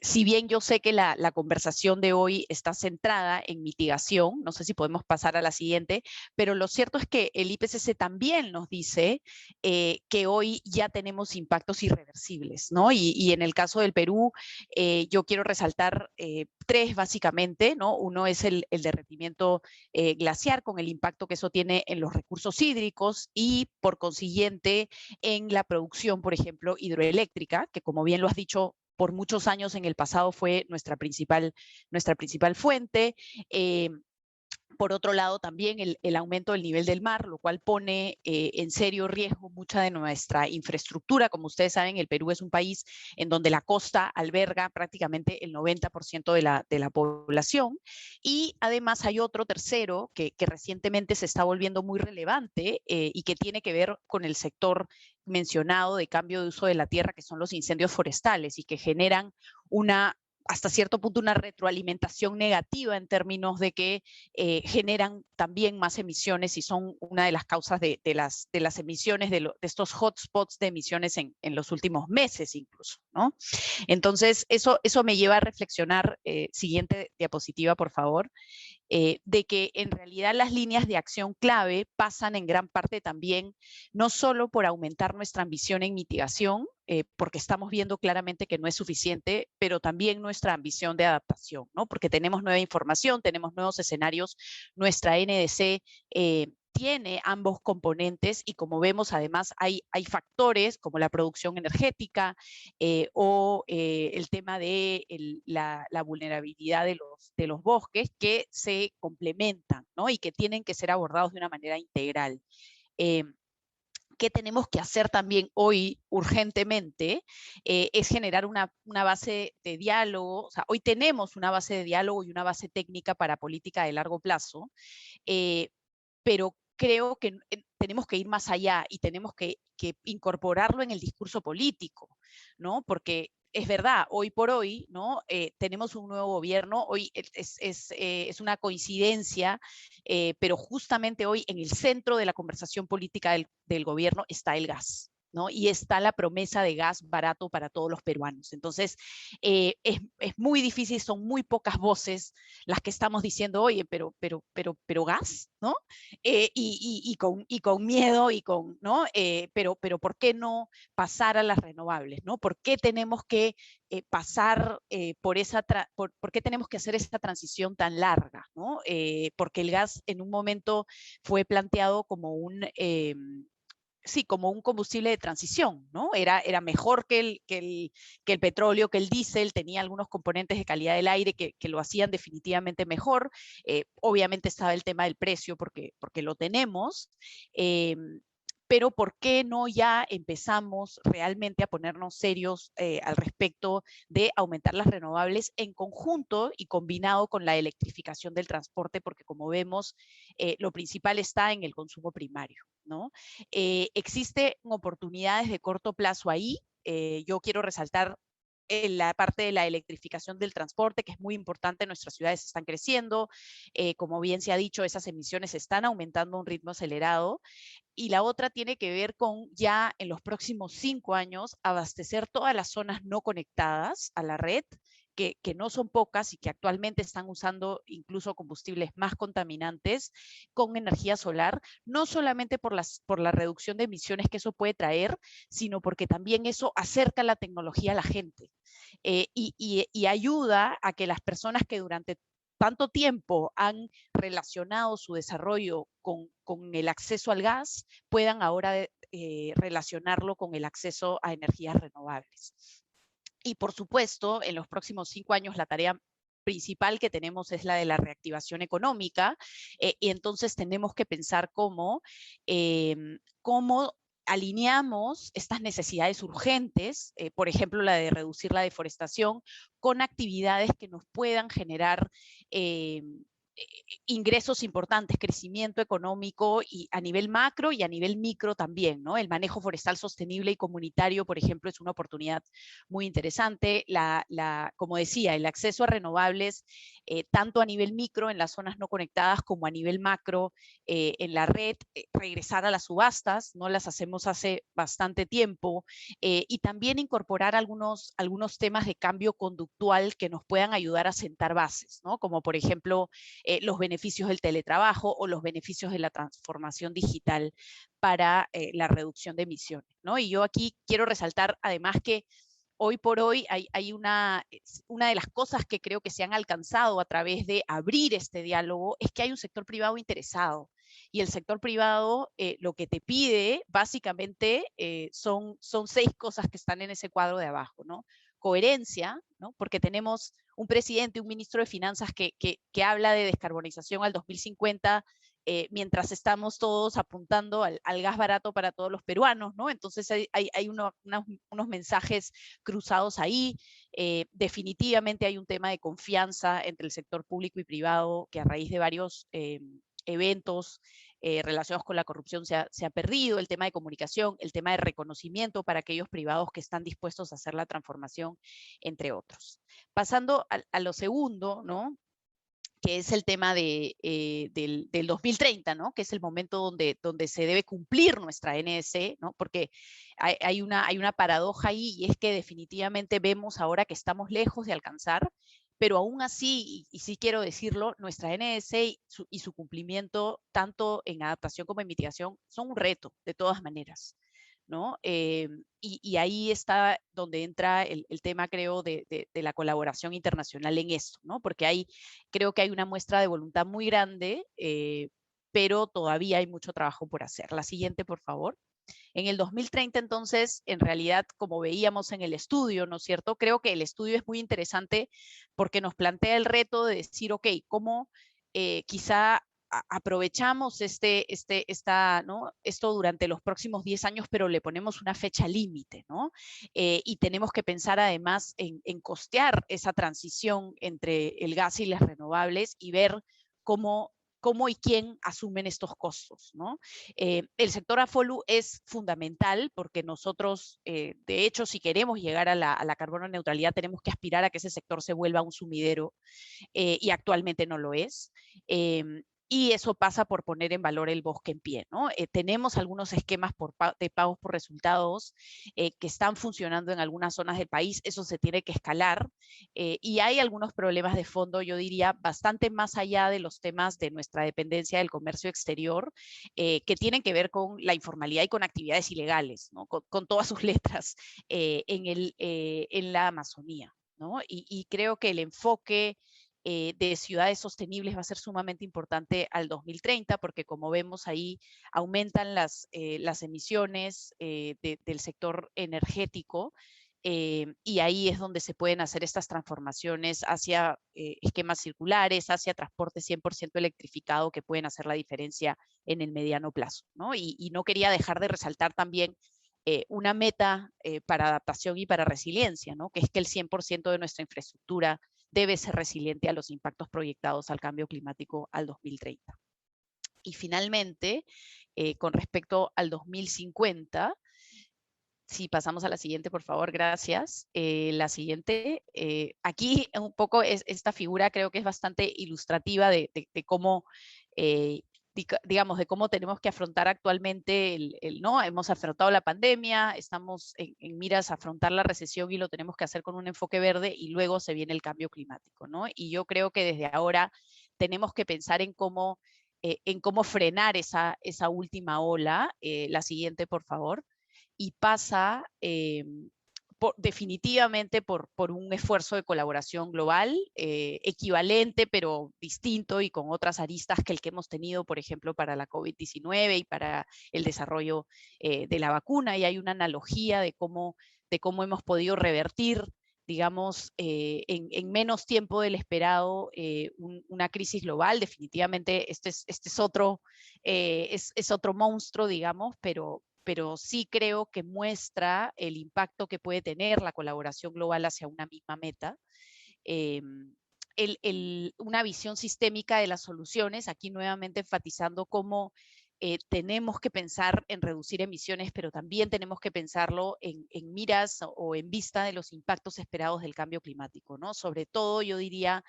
Speaker 6: si bien yo sé que la conversación de hoy está centrada en mitigación, no sé si podemos pasar a la siguiente, pero lo cierto es que el IPCC también nos dice que hoy ya tenemos impactos irreversibles, ¿no? Y en el caso del Perú, yo quiero resaltar tres básicamente, ¿no? Uno es el derretimiento glaciar, con el impacto que eso tiene en los recursos hídricos y por consiguiente en la producción, por ejemplo, hidroeléctrica, que como bien lo has dicho, por muchos años en el pasado fue nuestra principal fuente. Por otro lado, también el aumento del nivel del mar, lo cual pone en serio riesgo mucha de nuestra infraestructura. Como ustedes saben, el Perú es un país en donde la costa alberga prácticamente el 90% de la población. Y además hay otro tercero que recientemente se está volviendo muy relevante y que tiene que ver con el sector mencionado de cambio de uso de la tierra, que son los incendios forestales y que generan una hasta cierto punto una retroalimentación negativa en términos de que generan también más emisiones y son una de las causas de las emisiones de estos hotspots de emisiones en los últimos meses incluso, ¿no? Entonces, eso me lleva a reflexionar, siguiente diapositiva, por favor, de que en realidad las líneas de acción clave pasan en gran parte también, no solo por aumentar nuestra ambición en mitigación, porque estamos viendo claramente que no es suficiente, pero también nuestra ambición de adaptación, ¿no? Porque tenemos nueva información, tenemos nuevos escenarios, nuestra NDC tiene ambos componentes y como vemos además hay factores como la producción energética o el tema de la vulnerabilidad de los bosques que se complementan, ¿no? Y que tienen que ser abordados de una manera integral. ¿Qué tenemos que hacer también hoy urgentemente? Es generar una base de diálogo. O sea, hoy tenemos una base de diálogo y una base técnica para política de largo plazo, pero creo que tenemos que ir más allá y tenemos que incorporarlo en el discurso político, ¿no? Porque es verdad, hoy por hoy, ¿no? Tenemos un nuevo gobierno, hoy es una coincidencia, pero justamente hoy en el centro de la conversación política del gobierno está el gas, ¿no? Y está la promesa de gas barato para todos los peruanos. Entonces, es muy difícil, son muy pocas voces las que estamos diciendo, oye, pero gas, ¿no? Y con miedo, ¿no? Pero ¿por qué no pasar a las renovables, ¿no? ¿Por qué tenemos que pasar por qué tenemos que hacer esta transición tan larga, ¿no? Porque el gas en un momento fue planteado como como un combustible de transición, ¿no? Era mejor que el petróleo, que el diésel, tenía algunos componentes de calidad del aire que lo hacían definitivamente mejor. Obviamente estaba el tema del precio porque lo tenemos, pero ¿por qué no ya empezamos realmente a ponernos serios al respecto de aumentar las renovables en conjunto y combinado con la electrificación del transporte? Porque como vemos, lo principal está en el consumo primario, ¿no? Existen oportunidades de corto plazo ahí. Yo quiero resaltar en la parte de la electrificación del transporte, que es muy importante, nuestras ciudades están creciendo, como bien se ha dicho, esas emisiones están aumentando a un ritmo acelerado, y la otra tiene que ver con ya en los próximos 5 años abastecer todas las zonas no conectadas a la red, que no son pocas y que actualmente están usando incluso combustibles más contaminantes con energía solar, no solamente por la reducción de emisiones que eso puede traer, sino porque también eso acerca la tecnología a la gente y ayuda a que las personas que durante tanto tiempo han relacionado su desarrollo con el acceso al gas, puedan ahora relacionarlo con el acceso a energías renovables. Y por supuesto, en los próximos 5 años la tarea principal que tenemos es la de la reactivación económica, y entonces tenemos que pensar cómo alineamos estas necesidades urgentes, por ejemplo, la de reducir la deforestación, con actividades que nos puedan generar ingresos importantes, crecimiento económico y a nivel macro y a nivel micro también, ¿no? El manejo forestal sostenible y comunitario, por ejemplo, es una oportunidad muy interesante. Como decía, el acceso a renovables, tanto a nivel micro en las zonas no conectadas como a nivel macro en la red, regresar a las subastas, no las hacemos hace bastante tiempo, y también incorporar algunos temas de cambio conductual que nos puedan ayudar a sentar bases, ¿no? Como por ejemplo, los beneficios del teletrabajo o los beneficios de la transformación digital para la reducción de emisiones, ¿no? Y yo aquí quiero resaltar además que hoy por hoy hay una de las cosas que creo que se han alcanzado a través de abrir este diálogo es que hay un sector privado interesado. Y el sector privado lo que te pide básicamente son 6 cosas que están en ese cuadro de abajo, ¿no? Coherencia, ¿no? Porque tenemos un presidente, un ministro de Finanzas que habla de descarbonización al 2050, mientras estamos todos apuntando al gas barato para todos los peruanos, ¿no? Entonces hay unos mensajes cruzados ahí. Definitivamente hay un tema de confianza entre el sector público y privado que a raíz de varios eventos relacionados con la corrupción se ha perdido, el tema de comunicación, el tema de reconocimiento para aquellos privados que están dispuestos a hacer la transformación, entre otros. Pasando a lo segundo, ¿no? Que es el tema del 2030, ¿no? Que es el momento donde se debe cumplir nuestra NDC, ¿no? Porque hay una paradoja ahí, y es que definitivamente vemos ahora que estamos lejos de alcanzar, pero aún así, y sí quiero decirlo, nuestra NDC y su cumplimiento, tanto en adaptación como en mitigación, son un reto, de todas maneras, ¿no? Y ahí está donde entra el tema, creo, de la colaboración internacional en esto, ¿no? Porque creo que hay una muestra de voluntad muy grande, pero todavía hay mucho trabajo por hacer. La siguiente, por favor. En el 2030, entonces, en realidad, como veíamos en el estudio, ¿no es cierto? Creo que el estudio es muy interesante porque nos plantea el reto de decir, ok, ¿cómo quizá aprovechamos ¿no? esto durante los próximos 10 años, pero le ponemos una fecha límite, ¿no? Y tenemos que pensar además en costear esa transición entre el gas y las renovables y ver cómo y quién asumen estos costos, ¿no? El sector AFOLU es fundamental porque nosotros, de hecho, si queremos llegar a la carbono neutralidad, tenemos que aspirar a que ese sector se vuelva un sumidero, y actualmente no lo es. Y eso pasa por poner en valor el bosque en pie, ¿no? Tenemos algunos esquemas de pagos por resultados que están funcionando en algunas zonas del país, eso se tiene que escalar, y hay algunos problemas de fondo, yo diría, bastante más allá de los temas de nuestra dependencia del comercio exterior, que tienen que ver con la informalidad y con actividades ilegales, ¿no? Con todas sus letras en la Amazonía, ¿no? Y creo que el enfoque de ciudades sostenibles va a ser sumamente importante al 2030, porque como vemos ahí aumentan las emisiones del sector energético, y ahí es donde se pueden hacer estas transformaciones hacia esquemas circulares, hacia transporte 100% electrificado, que pueden hacer la diferencia en el mediano plazo, ¿no? Y no quería dejar de resaltar también una meta para adaptación y para resiliencia, ¿no? Que es que el 100% de nuestra infraestructura debe ser resiliente a los impactos proyectados al cambio climático al 2030. Y finalmente, con respecto al 2050, si pasamos a la siguiente, por favor, gracias. La siguiente, aquí un poco esta figura creo que es bastante ilustrativa de cómo, digamos, de cómo tenemos que afrontar actualmente ¿no? Hemos afrontado la pandemia, estamos en miras a afrontar la recesión y lo tenemos que hacer con un enfoque verde, y luego se viene el cambio climático, ¿no? Y yo creo que desde ahora tenemos que pensar en cómo frenar esa última ola. La siguiente, por favor. Y pasa definitivamente por un esfuerzo de colaboración global, equivalente pero distinto y con otras aristas que el que hemos tenido, por ejemplo, para la COVID-19 y para el desarrollo de la vacuna. Y hay una analogía de cómo hemos podido revertir, digamos, en menos tiempo del esperado, una crisis global. Definitivamente este es otro monstruo, digamos, pero sí creo que muestra el impacto que puede tener la colaboración global hacia una misma meta. Una visión sistémica de las soluciones, aquí nuevamente enfatizando cómo tenemos que pensar en reducir emisiones, pero también tenemos que pensarlo en miras o en vista de los impactos esperados del cambio climático, ¿no? Sobre todo, yo diría,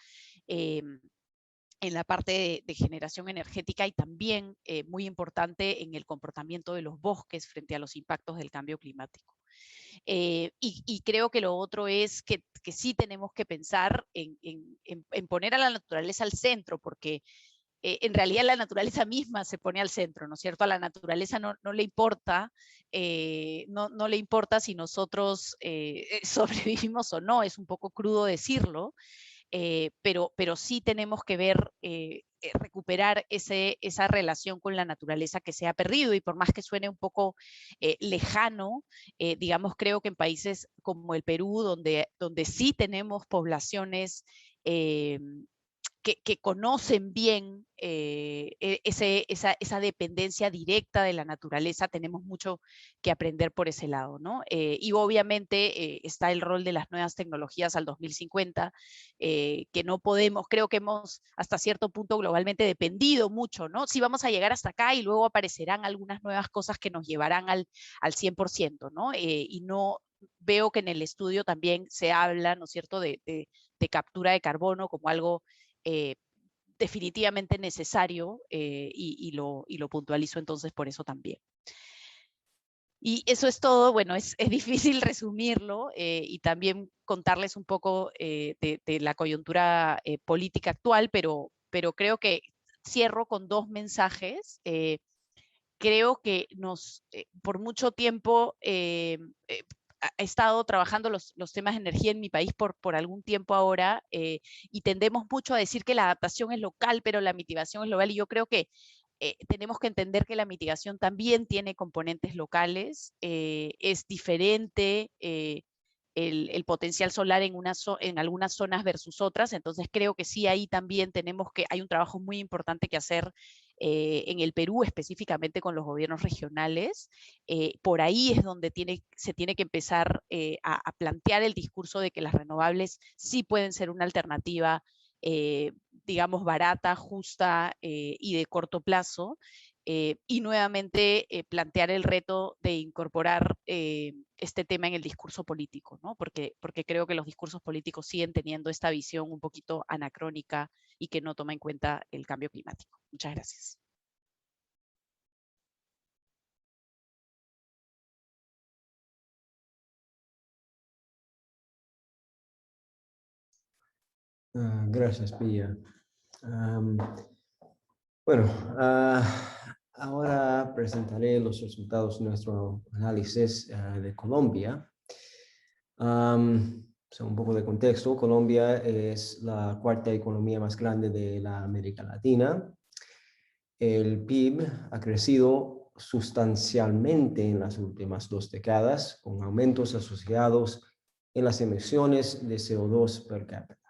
Speaker 6: en la parte de generación energética, y también muy importante en el comportamiento de los bosques frente a los impactos del cambio climático. Y creo que lo otro es que sí tenemos que pensar en poner a la naturaleza al centro, porque en realidad la naturaleza misma se pone al centro, ¿no es cierto? A la naturaleza no le importa, no le importa si nosotros sobrevivimos o no, es un poco crudo decirlo, pero sí tenemos que ver, recuperar esa relación con la naturaleza que se ha perdido, y por más que suene un poco lejano, digamos, creo que en países como el Perú, donde sí tenemos poblaciones que conocen bien esa dependencia directa de la naturaleza, tenemos mucho que aprender por ese lado, ¿no? Y obviamente está el rol de las nuevas tecnologías al 2050, que no podemos, creo que hemos hasta cierto punto globalmente dependido mucho, ¿no? Sí, vamos a llegar hasta acá y luego aparecerán algunas nuevas cosas que nos llevarán al 100%, ¿no? Y no veo que en el estudio también se habla, ¿no es cierto?, de captura de carbono como algo definitivamente necesario, y lo puntualizo entonces por eso también. Y eso es todo. Bueno, es difícil resumirlo, y también contarles un poco de la coyuntura política actual, pero creo que cierro con dos mensajes. Creo que por mucho tiempo he estado trabajando los temas de energía en mi país por algún tiempo ahora, y tendemos mucho a decir que la adaptación es local, pero la mitigación es global, y yo creo que tenemos que entender que la mitigación también tiene componentes locales. Es diferente el potencial solar en algunas zonas versus otras, entonces creo que sí, ahí también hay un trabajo muy importante que hacer en el Perú, específicamente con los gobiernos regionales. Por ahí es donde se tiene que empezar a plantear el discurso de que las renovables sí pueden ser una alternativa, digamos, barata, justa y de corto plazo. Y nuevamente plantear el reto de incorporar este tema en el discurso político, ¿no? Porque creo que los discursos políticos siguen teniendo esta visión un poquito anacrónica y que no toma en cuenta el cambio climático. Muchas gracias.
Speaker 5: Gracias, Pia. Bueno, ahora presentaré los resultados de nuestro análisis de Colombia. Un poco de contexto: Colombia es la cuarta economía más grande de la América Latina. El PIB ha crecido sustancialmente en las últimas 2 décadas, con aumentos asociados en las emisiones de CO2 per cápita.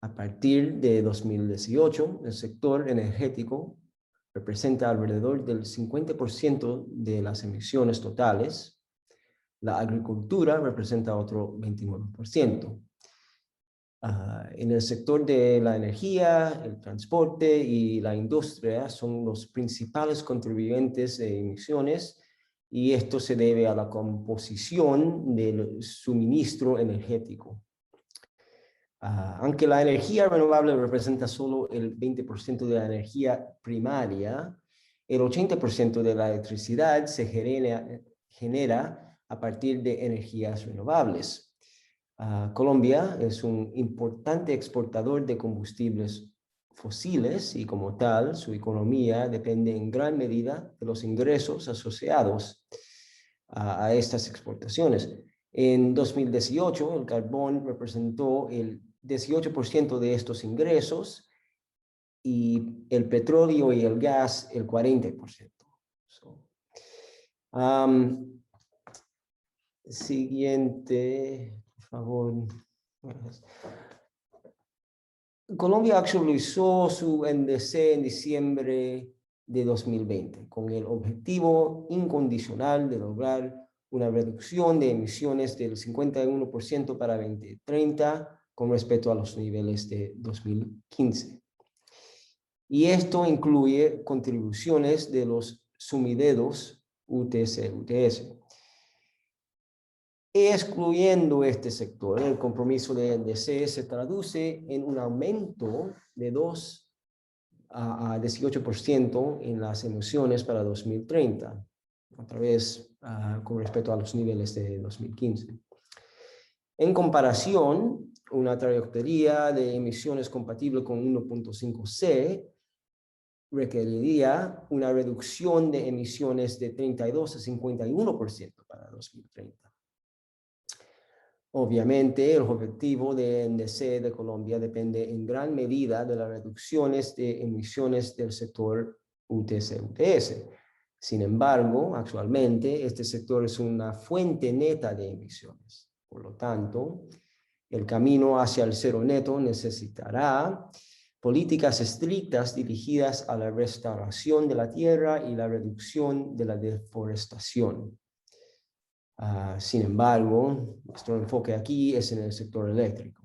Speaker 5: A partir de 2018, el sector energético representa alrededor del 50% de las emisiones totales. La agricultura representa otro 29%. En el sector de la energía, el transporte y la industria son los principales contribuyentes de emisiones, y esto se debe a la composición del suministro energético. Aunque la energía renovable representa solo el 20% de la energía primaria, el 80% de la electricidad se genera a partir de energías renovables. Colombia es un importante exportador de combustibles fósiles y, como tal, su economía depende en gran medida de los ingresos asociados a estas exportaciones. En 2018, el carbón representó el 18% de estos ingresos y el petróleo y el gas el 40%. Siguiente, por favor. Colombia actualizó su NDC en diciembre de 2020 con el objetivo incondicional de lograr una reducción de emisiones del 51% para 2030 con respecto a los niveles de 2015. Y esto incluye contribuciones de los sumideros UTS. Excluyendo este sector, el compromiso de NDC se traduce en un aumento de 2 a 18% en las emisiones para 2030, otra vez con respecto a los niveles de 2015. En comparación, una trayectoria de emisiones compatible con 1.5C requeriría una reducción de emisiones de 32 a 51% para 2030. Obviamente, el objetivo de NDC de Colombia depende en gran medida de las reducciones de emisiones del sector UTS. Sin embargo, actualmente, este sector es una fuente neta de emisiones. Por lo tanto, el camino hacia el cero neto necesitará políticas estrictas dirigidas a la restauración de la tierra y la reducción de la deforestación. Sin embargo, nuestro enfoque aquí es en el sector eléctrico.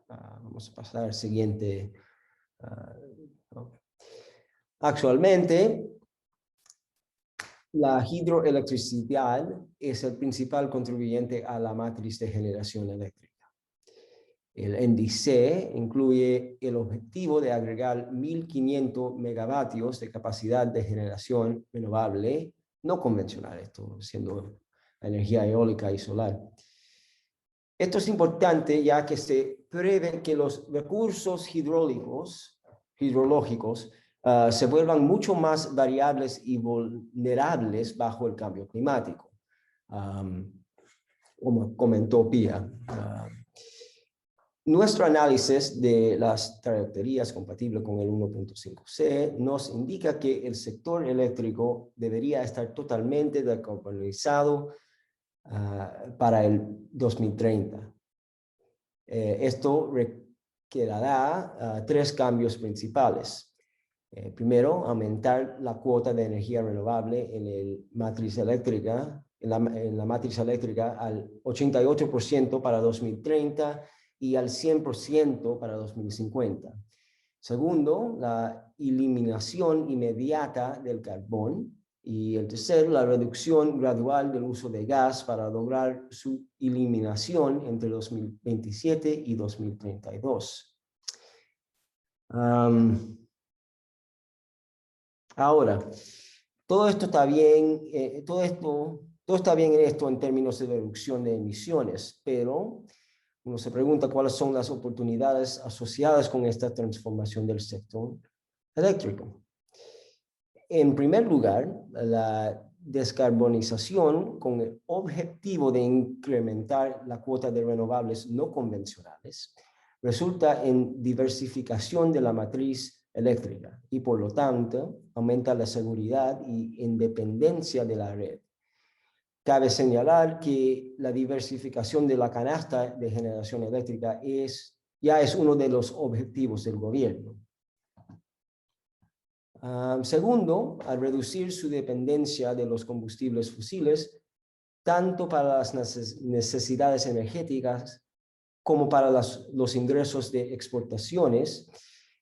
Speaker 5: Vamos a pasar al siguiente. Okay. Actualmente, La hidroelectricidad es el principal contribuyente a la matriz de generación eléctrica. El NDC incluye el objetivo de agregar 1.500 megavatios de capacidad de generación renovable, no convencional, esto siendo energía eólica y solar. Esto es importante ya que se prevé que los recursos hidrológicos se vuelvan mucho más variables y vulnerables bajo el cambio climático. Como comentó Pia, nuestro análisis de las trayectorias compatibles con el 1.5C nos indica que el sector eléctrico debería estar totalmente decarbonizado para el 2030. Esto requerirá 3 cambios principales. Primero, aumentar la cuota de energía renovable en la matriz eléctrica al 88% para 2030 y al 100% para 2050. Segundo, la eliminación inmediata del carbón. Y el tercero, la reducción gradual del uso de gas para lograr su eliminación entre 2027 y 2032. Ahora, todo esto está bien, todo está bien en términos de reducción de emisiones, pero uno se pregunta cuáles son las oportunidades asociadas con esta transformación del sector eléctrico. En primer lugar, la descarbonización con el objetivo de incrementar la cuota de renovables no convencionales resulta en diversificación de la matriz eléctrica y por lo tanto aumenta la seguridad y independencia de la red. Cabe señalar que la diversificación de la canasta de generación eléctrica ya es uno de los objetivos del gobierno. Segundo, al reducir su dependencia de los combustibles fósiles, tanto para las necesidades energéticas como para los ingresos de exportaciones,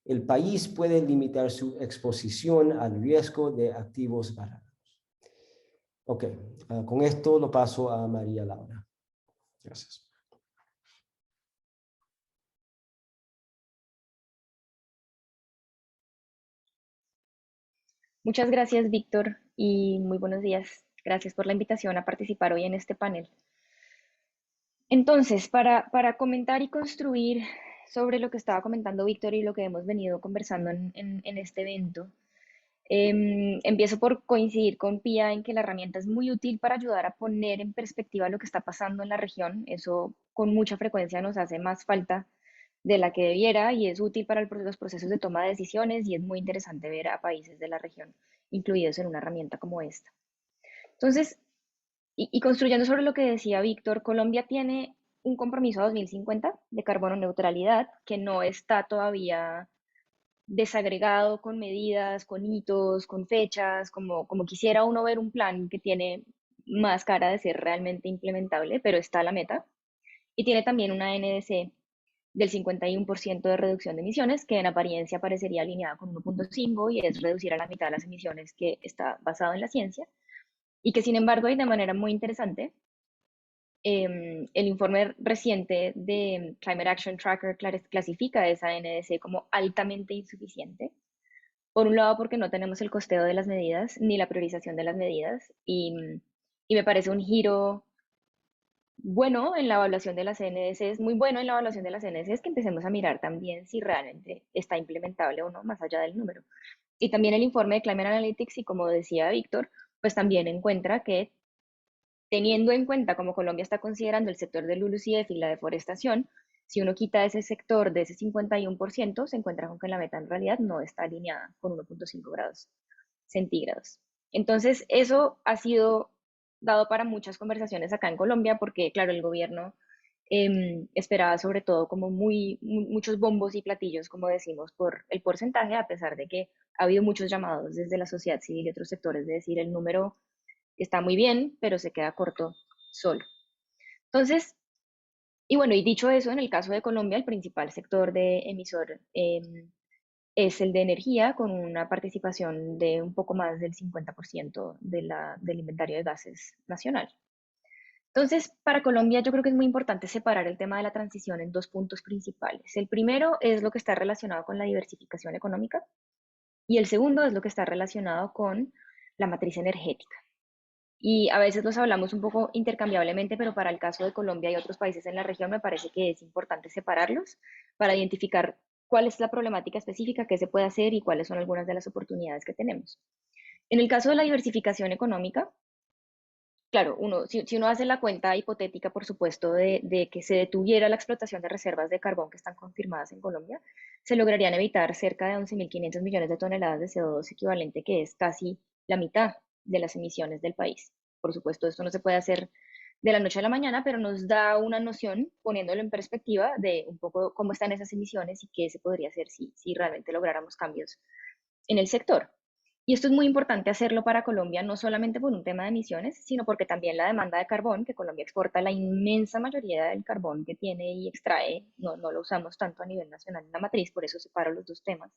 Speaker 5: el país puede limitar su exposición al riesgo de activos baratos. Ok, con esto lo paso a María Laura. Gracias.
Speaker 7: Muchas gracias, Víctor, y muy buenos días. Gracias por la invitación a participar hoy en este panel. Entonces, para comentar y construir sobre lo que estaba comentando Víctor y lo que hemos venido conversando en este evento, empiezo por coincidir con Pia en que la herramienta es muy útil para ayudar a poner en perspectiva lo que está pasando en la región. Eso con mucha frecuencia nos hace más falta de la que debiera y es útil para los procesos de toma de decisiones y es muy interesante ver a países de la región incluidos en una herramienta como esta. Entonces, y construyendo sobre lo que decía Víctor, Colombia tiene un compromiso a 2050 de carbono neutralidad que no está todavía desagregado con medidas, con hitos, con fechas, como quisiera uno ver un plan que tiene más cara de ser realmente implementable, pero está la meta. Y tiene también una NDC del 51% de reducción de emisiones, que en apariencia parecería alineada con 1.5 y es reducir a la mitad las emisiones, que está basado en la ciencia, y que sin embargo, y de manera muy interesante, el informe reciente de Climate Action Tracker clasifica esa NDC como altamente insuficiente. Por un lado, porque no tenemos el costeo de las medidas ni la priorización de las medidas, y me parece un giro bueno en la evaluación de las CNDCs, muy bueno en la evaluación de las CNDCs, que empecemos a mirar también si realmente está implementable o no, más allá del número. Y también el informe de Climate Analytics, y como decía Víctor, pues también encuentra que teniendo en cuenta como Colombia está considerando el sector del LULUCF y la deforestación, si uno quita ese sector de ese 51%, se encuentra con que la meta en realidad no está alineada con 1.5 grados centígrados. Entonces, eso ha sido dado para muchas conversaciones acá en Colombia, porque claro, el gobierno esperaba sobre todo como muchos bombos y platillos, como decimos, por el porcentaje, a pesar de que ha habido muchos llamados desde la sociedad civil y otros sectores de decir el número está muy bien, pero se queda corto solo. Entonces, y bueno, y dicho eso, en el caso de Colombia, el principal sector de emisor es el de energía, con una participación de un poco más del 50% del inventario de gases nacional. Entonces, para Colombia yo creo que es muy importante separar el tema de la transición en dos puntos principales. El primero es lo que está relacionado con la diversificación económica y el segundo es lo que está relacionado con la matriz energética. Y a veces los hablamos un poco intercambiablemente, pero para el caso de Colombia y otros países en la región me parece que es importante separarlos para identificar cuál es la problemática específica, qué se puede hacer y cuáles son algunas de las oportunidades que tenemos. En el caso de la diversificación económica, claro, si uno hace la cuenta hipotética, por supuesto, de que se detuviera la explotación de reservas de carbón que están confirmadas en Colombia, se lograrían evitar cerca de 11.500 millones de toneladas de CO2 equivalente, que es casi la mitad de las emisiones del país. Por supuesto, esto no se puede hacer de la noche a la mañana, pero nos da una noción, poniéndolo en perspectiva, de un poco cómo están esas emisiones y qué se podría hacer si realmente lográramos cambios en el sector. Y esto es muy importante hacerlo para Colombia, no solamente por un tema de emisiones, sino porque también la demanda de carbón, que Colombia exporta la inmensa mayoría del carbón que tiene y extrae, no lo usamos tanto a nivel nacional en la matriz, por eso separo los dos temas.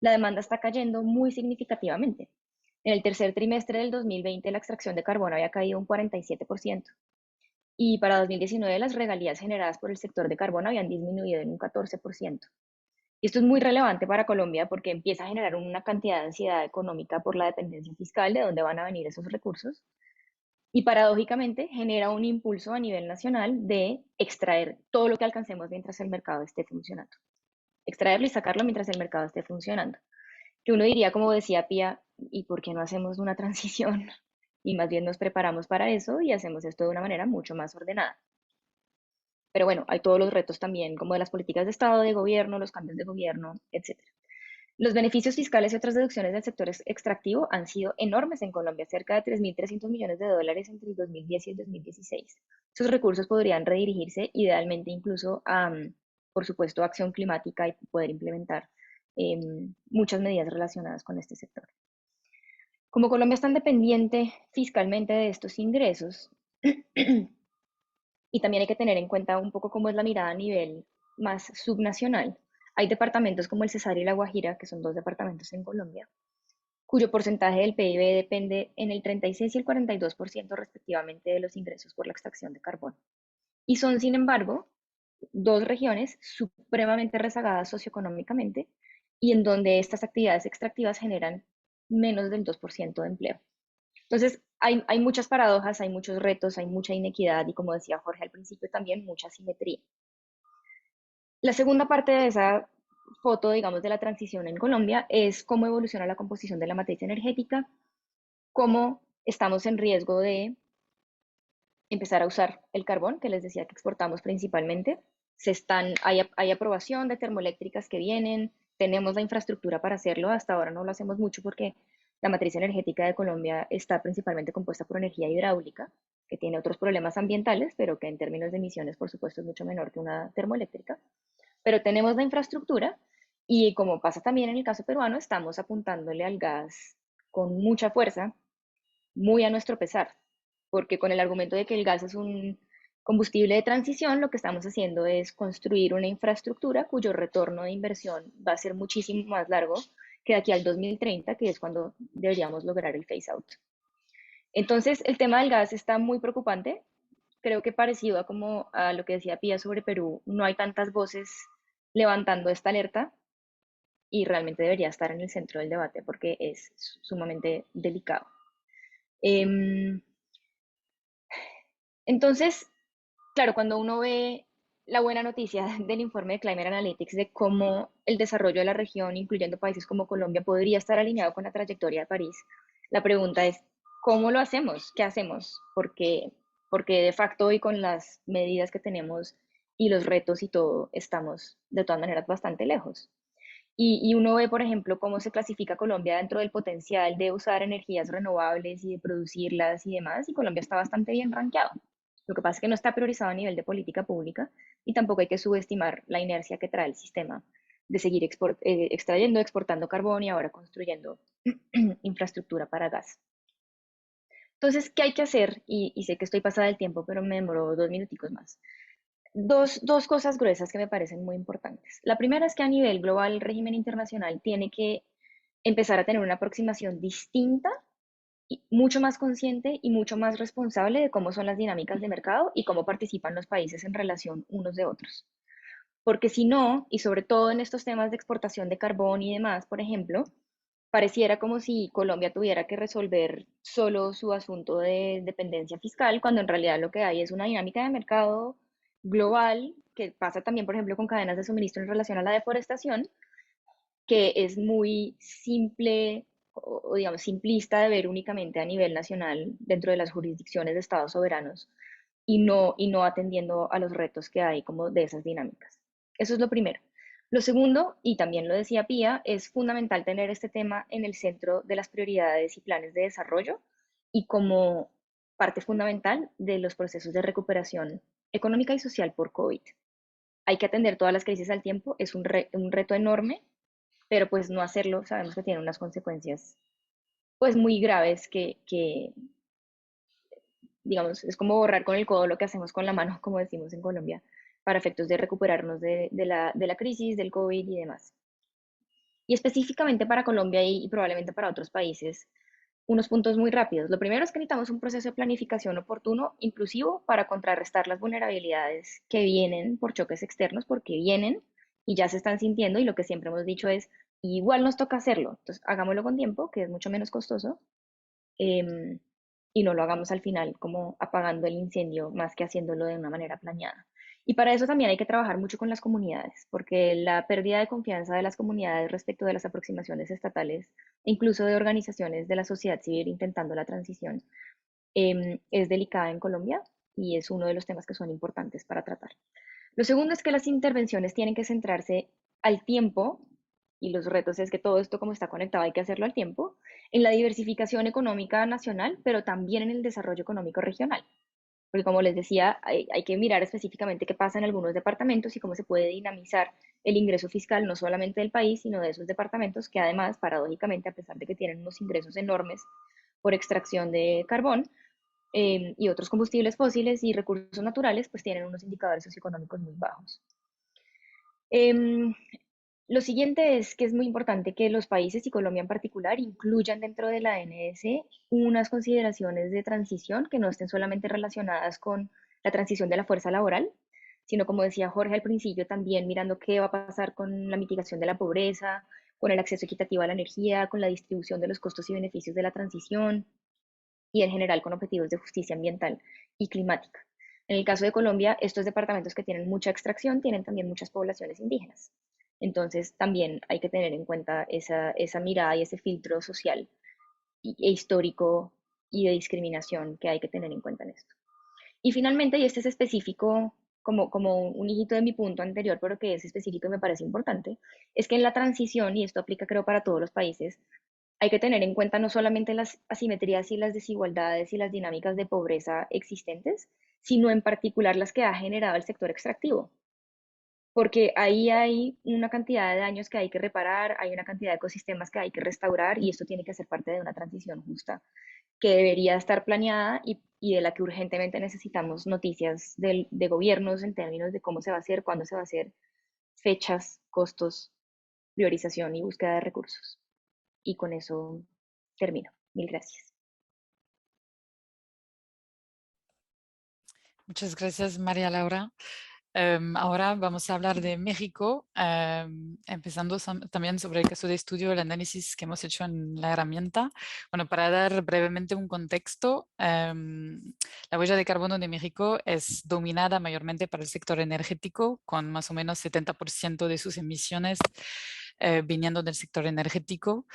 Speaker 7: La demanda está cayendo muy significativamente. En el tercer trimestre del 2020 la extracción de carbón había caído un 47%. Y para 2019 las regalías generadas por el sector de carbón habían disminuido en un 14%. Y esto es muy relevante para Colombia porque empieza a generar una cantidad de ansiedad económica por la dependencia fiscal de dónde van a venir esos recursos. Y paradójicamente genera un impulso a nivel nacional de extraer todo lo que alcancemos mientras el mercado esté funcionando. Extraerlo y sacarlo mientras el mercado esté funcionando. Que uno diría, como decía Pía, ¿y por qué no hacemos una transición? Y más bien nos preparamos para eso y hacemos esto de una manera mucho más ordenada. Pero bueno, hay todos los retos también, como de las políticas de Estado, de gobierno, los cambios de gobierno, etc. Los beneficios fiscales y otras deducciones del sector extractivo han sido enormes en Colombia, cerca de 3.300 millones de dólares entre el 2010 y el 2016. Esos recursos podrían redirigirse idealmente incluso a, por supuesto, acción climática y poder implementar muchas medidas relacionadas con este sector. Como Colombia es tan dependiente fiscalmente de estos ingresos, y también hay que tener en cuenta un poco cómo es la mirada a nivel más subnacional. Hay departamentos como el Cesar y la Guajira, que son dos departamentos en Colombia, cuyo porcentaje del PIB depende en el 36 y el 42% respectivamente de los ingresos por la extracción de carbón. Y son, sin embargo, dos regiones supremamente rezagadas socioeconómicamente y en donde estas actividades extractivas generan menos del 2% de empleo. Entonces, hay muchas paradojas, hay muchos retos, hay mucha inequidad y, como decía Jorge al principio, también mucha simetría. La segunda parte de esa foto, digamos, de la transición en Colombia es cómo evoluciona la composición de la matriz energética, cómo estamos en riesgo de empezar a usar el carbón, que les decía que exportamos principalmente. Hay aprobación de termoeléctricas que vienen, tenemos la infraestructura para hacerlo, hasta ahora no lo hacemos mucho porque la matriz energética de Colombia está principalmente compuesta por energía hidráulica, que tiene otros problemas ambientales, pero que en términos de emisiones, por supuesto, es mucho menor que una termoeléctrica. Pero tenemos la infraestructura y, como pasa también en el caso peruano, estamos apuntándole al gas con mucha fuerza, muy a nuestro pesar, porque con el argumento de que el gas es un combustible de transición, lo que estamos haciendo es construir una infraestructura cuyo retorno de inversión va a ser muchísimo más largo que de aquí al 2030, que es cuando deberíamos lograr el phase out. Entonces, el tema del gas está muy preocupante. Creo que parecido a como a lo que decía Pía sobre Perú, no hay tantas voces levantando esta alerta y realmente debería estar en el centro del debate porque es sumamente delicado. Entonces, claro, cuando uno ve la buena noticia del informe de Climate Analytics de cómo el desarrollo de la región, incluyendo países como Colombia, podría estar alineado con la trayectoria de París, la pregunta es, ¿cómo lo hacemos? ¿Qué hacemos? Porque de facto hoy con las medidas que tenemos y los retos y todo, estamos de todas maneras bastante lejos. Y uno ve, por ejemplo, cómo se clasifica Colombia dentro del potencial de usar energías renovables y de producirlas y demás, y Colombia está bastante bien rankeado. Lo que pasa es que no está priorizado a nivel de política pública y tampoco hay que subestimar la inercia que trae el sistema de seguir extrayendo, exportando carbón y ahora construyendo infraestructura para gas. Entonces, ¿qué hay que hacer? Y sé que estoy pasada del tiempo, pero me demoro 2 minuticos más. dos cosas gruesas que me parecen muy importantes. La primera es que a nivel global el régimen internacional tiene que empezar a tener una aproximación distinta, y mucho más consciente y mucho más responsable de cómo son las dinámicas de mercado y cómo participan los países en relación unos de otros. Porque si no, y sobre todo en estos temas de exportación de carbón y demás, por ejemplo, pareciera como si Colombia tuviera que resolver solo su asunto de dependencia fiscal, cuando en realidad lo que hay es una dinámica de mercado global, que pasa también, por ejemplo, con cadenas de suministro en relación a la deforestación, que es muy simple o, digamos, simplista de ver únicamente a nivel nacional dentro de las jurisdicciones de estados soberanos y no atendiendo a los retos que hay como de esas dinámicas. Eso es lo primero. Lo segundo, y también lo decía Pía, es fundamental tener este tema en el centro de las prioridades y planes de desarrollo y como parte fundamental de los procesos de recuperación económica y social por COVID. Hay que atender todas las crisis al tiempo, es un reto enorme, pero pues no hacerlo sabemos que tiene unas consecuencias pues muy graves que, digamos, es como borrar con el codo lo que hacemos con la mano, como decimos en Colombia, para efectos de recuperarnos de la crisis, del COVID y demás. Y específicamente para Colombia y probablemente para otros países, unos puntos muy rápidos. Lo primero es que necesitamos un proceso de planificación oportuno, inclusivo, para contrarrestar las vulnerabilidades que vienen por choques externos, porque vienen y ya se están sintiendo, y lo que siempre hemos dicho es, igual nos toca hacerlo, entonces hagámoslo con tiempo, que es mucho menos costoso, em, y no lo hagamos al final como apagando el incendio más que haciéndolo de una manera planeada. Y para eso también hay que trabajar mucho con las comunidades, porque la pérdida de confianza de las comunidades respecto de las aproximaciones estatales e incluso de organizaciones de la sociedad civil intentando la transición es delicada en Colombia y es uno de los temas que son importantes para tratar. Lo segundo es que las intervenciones tienen que centrarse al tiempo, y los retos es que todo esto como está conectado hay que hacerlo al tiempo, en la diversificación económica nacional, pero también en el desarrollo económico regional. Porque como les decía, hay que mirar específicamente qué pasa en algunos departamentos y cómo se puede dinamizar el ingreso fiscal no solamente del país, sino de esos departamentos que además, paradójicamente, a pesar de que tienen unos ingresos enormes por extracción de carbón y otros combustibles fósiles y recursos naturales, pues tienen unos indicadores socioeconómicos muy bajos. Lo siguiente es que es muy importante que los países y Colombia en particular incluyan dentro de la ANS unas consideraciones de transición que no estén solamente relacionadas con la transición de la fuerza laboral, sino como decía Jorge al principio, también mirando qué va a pasar con la mitigación de la pobreza, con el acceso equitativo a la energía, con la distribución de los costos y beneficios de la transición y en general con objetivos de justicia ambiental y climática. En el caso de Colombia, estos departamentos que tienen mucha extracción tienen también muchas poblaciones indígenas. Entonces también hay que tener en cuenta esa mirada y ese filtro social e histórico y de discriminación que hay que tener en cuenta en esto. Y finalmente, y este es específico como un hijito de mi punto anterior, pero que es específico y me parece importante, es que en la transición, y esto aplica creo para todos los países, hay que tener en cuenta no solamente las asimetrías y las desigualdades y las dinámicas de pobreza existentes, sino en particular las que ha generado el sector extractivo, porque ahí hay una cantidad de daños que hay que reparar, hay una cantidad de ecosistemas que hay que restaurar y esto tiene que ser parte de una transición justa que debería estar planeada y de la que urgentemente necesitamos noticias de gobiernos en términos de cómo se va a hacer, cuándo se va a hacer, fechas, costos, priorización y búsqueda de recursos. Y con eso termino. Mil gracias.
Speaker 4: Muchas gracias, María Laura. Ahora vamos a hablar de México, empezando también sobre el caso de estudio, el análisis que hemos hecho en la herramienta. Bueno, para dar brevemente un contexto, la huella de carbono de México es dominada mayormente para el sector energético, con más o menos 70% de sus emisiones viniendo del sector energético,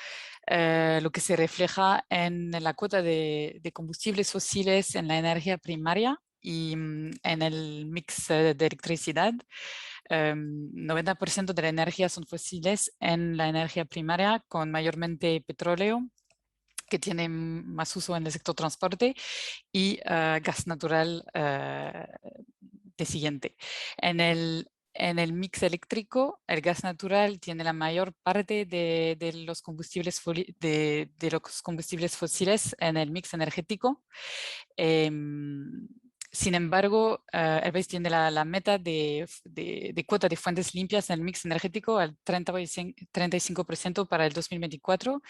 Speaker 4: lo que se refleja en la cuota de combustibles fósiles en la energía primaria y en el mix de electricidad. 90% de la energía son fósiles en la energía primaria, con mayormente petróleo, que tiene más uso en el sector transporte, y gas natural de siguiente. En el mix eléctrico, el gas natural tiene la mayor parte de los combustibles fósiles en el mix energético. Sin embargo, el país tiene la meta de cuota de fuentes limpias en el mix energético al 35% para el 2024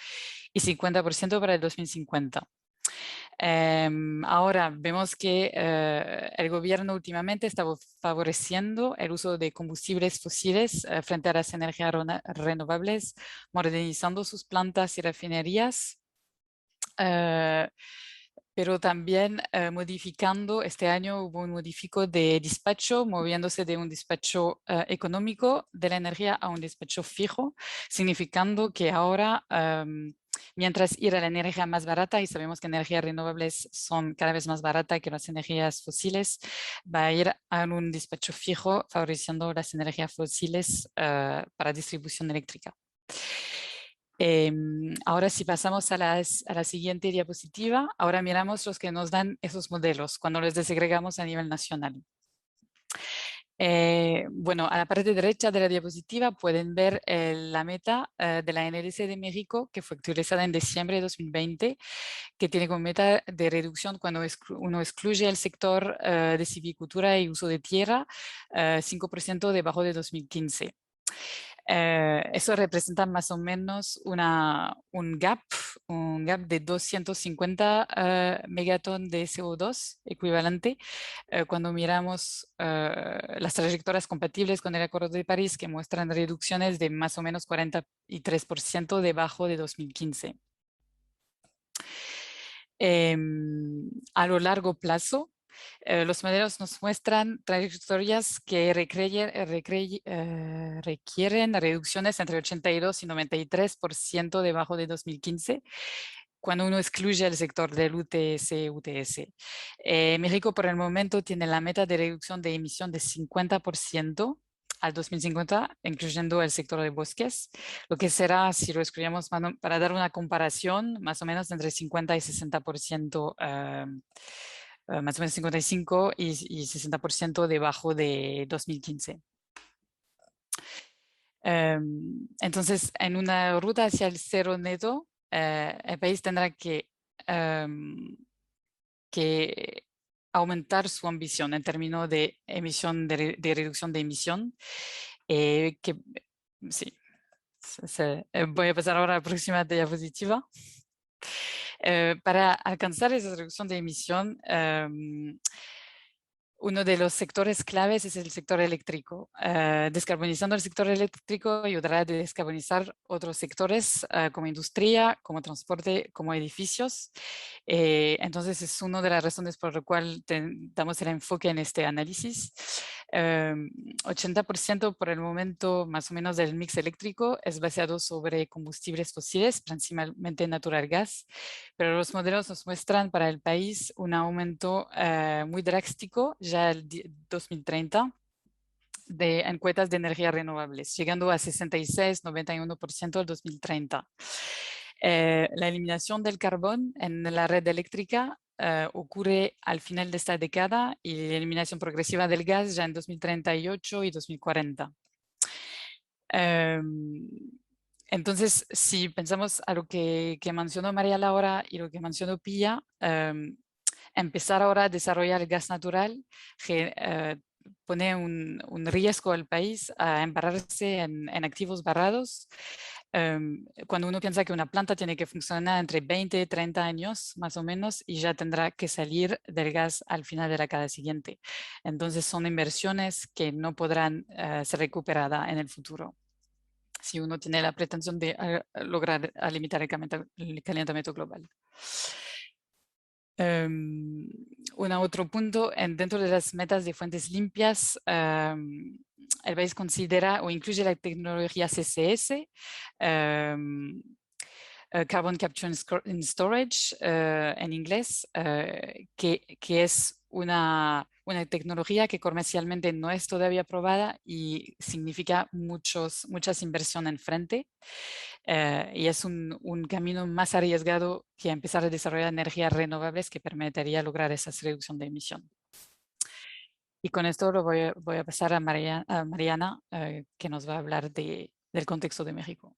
Speaker 4: y 50% para el 2050. Ahora vemos que el gobierno últimamente está favoreciendo el uso de combustibles fósiles frente a las energías renovables, modernizando sus plantas y refinerías. Pero también modificando, este año hubo un modifico de despacho, moviéndose de un despacho económico de la energía a un despacho fijo, significando que ahora, mientras ir a la energía más barata, y sabemos que energías renovables son cada vez más baratas que las energías fósiles, va a ir a un despacho fijo, favoreciendo las energías fósiles para distribución eléctrica. Ahora si pasamos a la siguiente diapositiva, ahora miramos los que nos dan esos modelos cuando los desagregamos a nivel nacional. Bueno, a la parte derecha de la diapositiva pueden ver la meta de la NDC de México, que fue actualizada en diciembre de 2020, que tiene como meta de reducción cuando uno excluye el sector de silvicultura y uso de tierra, 5% debajo de 2015. Eso representa más o menos un gap de 250 megaton de CO2 equivalente cuando miramos las trayectorias compatibles con el Acuerdo de París, que muestran reducciones de más o menos 43% debajo de 2015. A lo largo plazo, los modelos nos muestran trayectorias que requieren reducciones entre 82 y 93% debajo de 2015, cuando uno excluye el sector del UTS. México por el momento tiene la meta de reducción de emisión de 50% al 2050, incluyendo el sector de bosques, lo que será, si lo excluyamos para dar una comparación, más o menos entre 50 y 60%, más o menos 55 y 60% debajo de 2015. Entonces, en una ruta hacia el cero neto, el país tendrá que aumentar su ambición en términos de emisión, de reducción de emisión, sí. Voy a pasar ahora a la próxima diapositiva. Para alcanzar esa reducción de emisión, uno de los sectores claves es el sector eléctrico. Descarbonizando el sector eléctrico ayudará a descarbonizar otros sectores como industria, como transporte, como edificios. Entonces es una de las razones por la cual damos el enfoque en este análisis. 80% por el momento más o menos del mix eléctrico es basado sobre combustibles fósiles, principalmente natural gas, pero los modelos nos muestran para el país un aumento muy drástico ya el 2030 en cuotas de energías renovables, llegando a 66-91% el 2030. La eliminación del carbón en la red eléctrica ocurre al final de esta década y la eliminación progresiva del gas ya en 2038 y 2040. Entonces, si pensamos a lo que mencionó María Laura y lo que mencionó Pía, empezar ahora a desarrollar el gas natural pone un riesgo al país a embarrarse en activos barrados. Cuando uno piensa que una planta tiene que funcionar entre 20 y 30 años más o menos y ya tendrá que salir del gas al final de la década siguiente. Entonces son inversiones que no podrán ser recuperadas en el futuro si uno tiene la pretensión de lograr limitar el calentamiento global. Otro punto, dentro de las metas de fuentes limpias, el país considera o incluye la tecnología CCS, Carbon Capture and Storage en inglés, que es una tecnología que comercialmente no es todavía aprobada y significa muchas inversiones en frente. Y es un camino más arriesgado que empezar a desarrollar energías renovables que permitiría lograr esa reducción de emisión. Y con esto lo voy a pasar a Mariana, que nos va a hablar del contexto de México.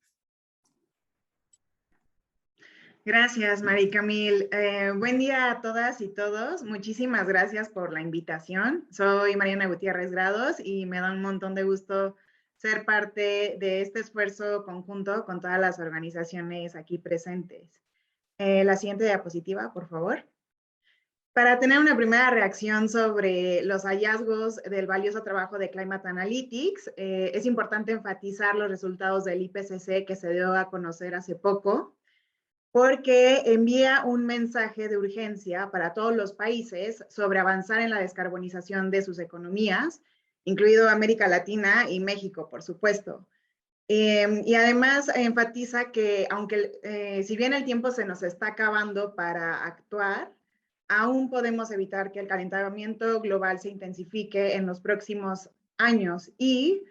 Speaker 2: Gracias, Mari Camil. Buen día a todas y todos. Muchísimas gracias por la invitación. Soy Mariana Gutiérrez Grados y me da un montón de gusto ser parte de este esfuerzo conjunto con todas las organizaciones aquí presentes. La siguiente diapositiva, por favor. Para tener una primera reacción sobre los hallazgos del valioso trabajo de Climate Analytics, es importante enfatizar los resultados del IPCC que se dio a conocer hace poco, porque envía un mensaje de urgencia para todos los países sobre avanzar en la descarbonización de sus economías, incluido América Latina y México, por supuesto. Y además enfatiza que aunque si bien el tiempo se nos está acabando para actuar, aún podemos evitar que el calentamiento global se intensifique en los próximos años y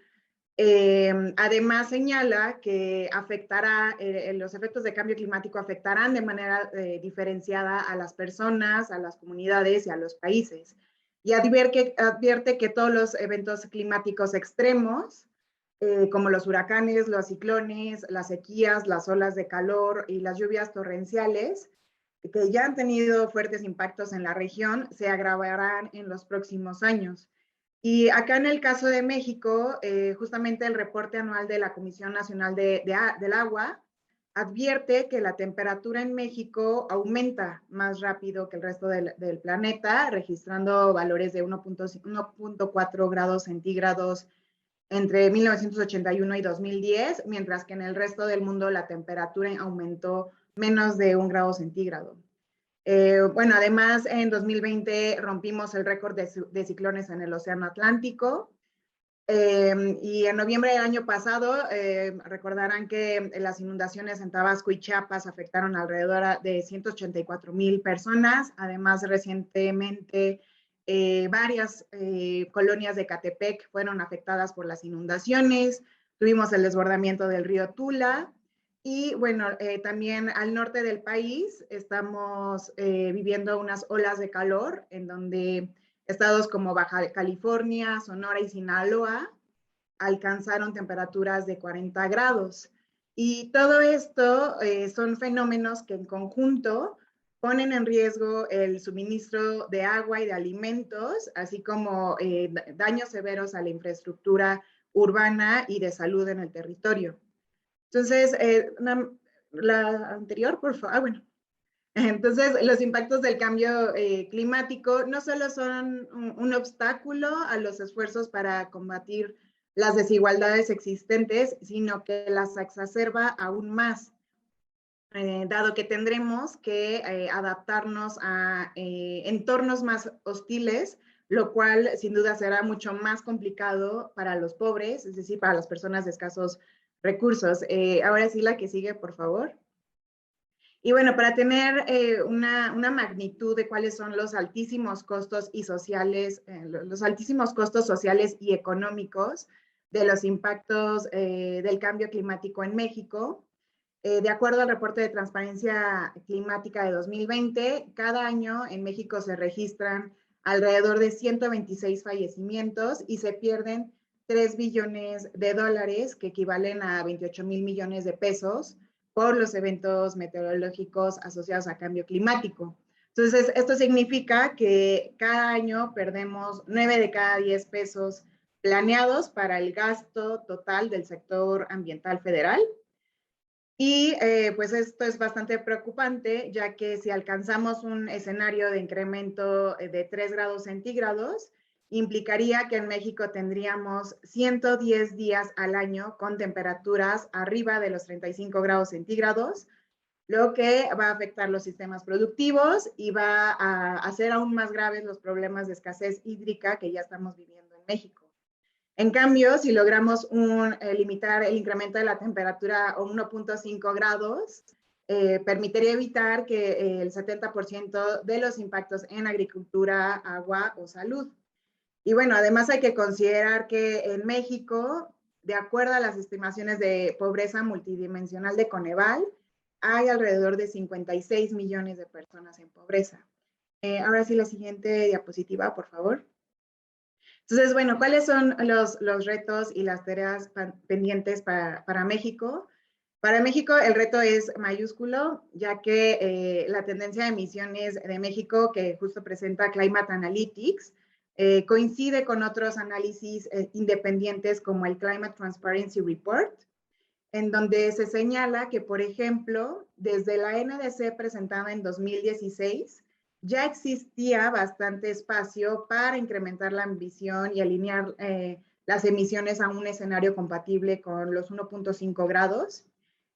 Speaker 2: además señala que afectará, los efectos de cambio climático afectarán de manera diferenciada a las personas, a las comunidades y a los países. Y advierte que todos los eventos climáticos extremos, como los huracanes, los ciclones, las sequías, las olas de calor y las lluvias torrenciales, que ya han tenido fuertes impactos en la región, se agravarán en los próximos años. Y acá en el caso de México, justamente el reporte anual de la Comisión Nacional del Agua advierte que la temperatura en México aumenta más rápido que el resto del planeta, registrando valores de 1.4 grados centígrados entre 1981 y 2010, mientras que en el resto del mundo la temperatura aumentó menos de 1 grado centígrado. Bueno, además en 2020 rompimos el récord de ciclones en el Océano Atlántico y en noviembre del año pasado recordarán que las inundaciones en Tabasco y Chiapas afectaron alrededor de 184,000 personas. Además, recientemente varias colonias de Catepec fueron afectadas por las inundaciones. Tuvimos el desbordamiento del río Tula. Y bueno, también al norte del país estamos viviendo unas olas de calor en donde estados como Baja California, Sonora y Sinaloa alcanzaron temperaturas de 40 grados. Y todo esto son fenómenos que en conjunto ponen en riesgo el suministro de agua y de alimentos, así como daños severos a la infraestructura urbana y de salud en el territorio. Entonces, la anterior, por favor. Bueno, entonces los impactos del cambio climático no solo son un obstáculo a los esfuerzos para combatir las desigualdades existentes, sino que las exacerba aún más, dado que tendremos que adaptarnos a entornos más hostiles, lo cual sin duda será mucho más complicado para los pobres, es decir, para las personas de escasos recursos. Ahora sí, la que sigue, por favor. Y bueno, para tener una magnitud de cuáles son los altísimos costos y sociales, los altísimos costos sociales y económicos de los impactos del cambio climático en México, de acuerdo al reporte de transparencia climática de 2020, cada año en México se registran alrededor de 126 fallecimientos y se pierden 3 billones de dólares, que equivalen a 28,000 millones de pesos, por los eventos meteorológicos asociados a cambio climático. Entonces, esto significa que cada año perdemos 9 de cada 10 pesos planeados para el gasto total del sector ambiental federal. Y pues esto es bastante preocupante, ya que si alcanzamos un escenario de incremento de 3 grados centígrados, implicaría que en México tendríamos 110 días al año con temperaturas arriba de los 35 grados centígrados, lo que va a afectar los sistemas productivos y va a hacer aún más graves los problemas de escasez hídrica que ya estamos viviendo en México. En cambio, si logramos limitar el incremento de la temperatura a 1.5 grados, permitiría evitar que el 70% de los impactos en agricultura, agua o salud. Y bueno, además hay que considerar que en México, de acuerdo a las estimaciones de pobreza multidimensional de Coneval, hay alrededor de 56 millones de personas en pobreza. Ahora sí, la siguiente diapositiva, por favor. Entonces, bueno, ¿cuáles son los retos y las tareas pendientes para México? Para México el reto es mayúsculo, ya que la tendencia de emisiones de México, que justo presenta Climate Analytics, coincide con otros análisis independientes como el Climate Transparency Report, en donde se señala que, por ejemplo, desde la NDC presentada en 2016, ya existía bastante espacio para incrementar la ambición y alinear las emisiones a un escenario compatible con los 1.5 grados.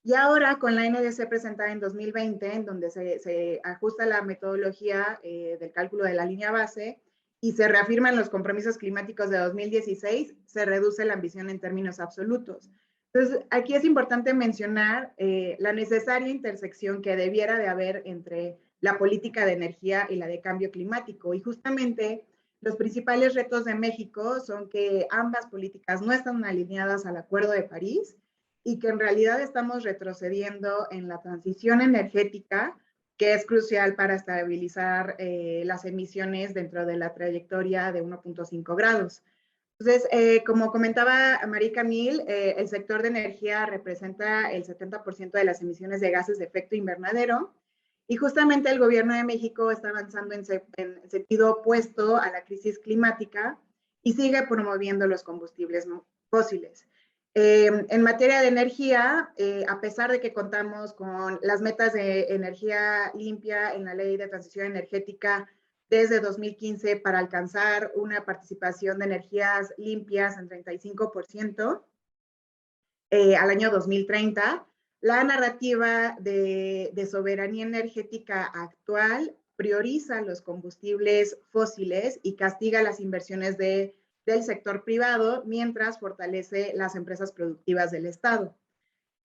Speaker 2: Y ahora con la NDC presentada en 2020, en donde se ajusta la metodología del cálculo de la línea base y se reafirman los compromisos climáticos de 2016, se reduce la ambición en términos absolutos. Entonces, aquí es importante mencionar la necesaria intersección que debiera de haber entre la política de energía y la de cambio climático. Y justamente los principales retos de México son que ambas políticas no están alineadas al Acuerdo de París y que en realidad estamos retrocediendo en la transición energética, que es crucial para estabilizar las emisiones dentro de la trayectoria de 1.5 grados. Entonces, como comentaba Marie-Camille, el sector de energía representa el 70% de las emisiones de gases de efecto invernadero y justamente el gobierno de México está avanzando en sentido opuesto a la crisis climática y sigue promoviendo los combustibles fósiles. En materia de energía, a pesar de que contamos con las metas de energía limpia en la Ley de Transición Energética desde 2015 para alcanzar una participación de energías limpias en 35% al año 2030, la narrativa de soberanía energética actual prioriza los combustibles fósiles y castiga las inversiones del sector privado mientras fortalece las empresas productivas del Estado.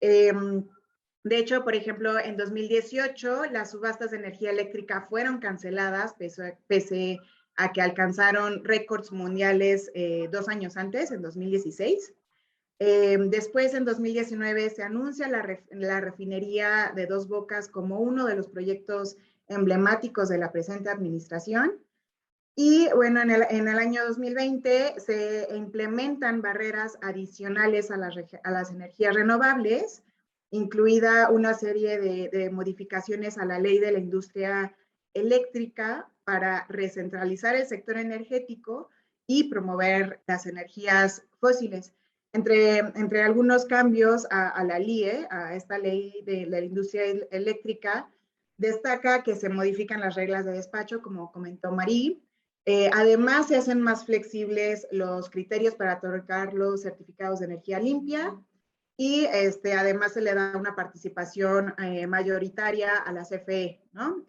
Speaker 2: De hecho, por ejemplo, en 2018 las subastas de energía eléctrica fueron canceladas pese a que alcanzaron récords mundiales 2 años antes, en 2016. Después, en 2019, se anuncia la refinería de Dos Bocas como uno de los proyectos emblemáticos de la presente administración. Y bueno, en el año 2020 se implementan barreras adicionales a las energías renovables, incluida una serie de modificaciones a la ley de la industria eléctrica para recentralizar el sector energético y promover las energías fósiles. Entre algunos cambios a la LIE, a esta ley de la industria eléctrica, destaca que se modifican las reglas de despacho, como comentó Marí. Además, se hacen más flexibles los criterios para otorgar los certificados de energía limpia y además se le da una participación mayoritaria a la CFE, ¿no?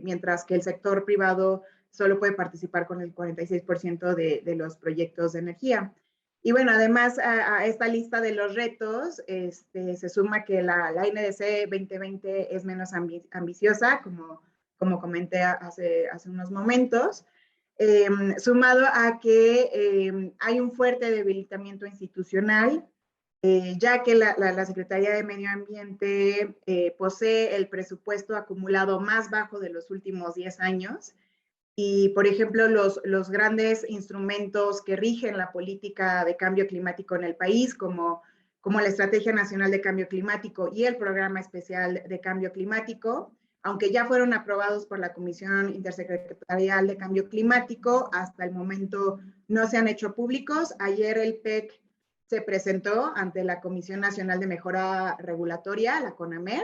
Speaker 2: Mientras que el sector privado solo puede participar con el 46% de los proyectos de energía. Y bueno, además a esta lista de los retos se suma que la NDC 2020 es menos ambiciosa, como comenté hace unos momentos, sumado a que hay un fuerte debilitamiento institucional, ya que la Secretaría de Medio Ambiente posee el presupuesto acumulado más bajo de los últimos 10 años. Y, por ejemplo, los grandes instrumentos que rigen la política de cambio climático en el país, como la Estrategia Nacional de Cambio Climático y el Programa Especial de Cambio Climático, aunque ya fueron aprobados por la Comisión Intersecretarial de Cambio Climático, hasta el momento no se han hecho públicos. Ayer el PEC se presentó ante la Comisión Nacional de Mejora Regulatoria, la CONAMER.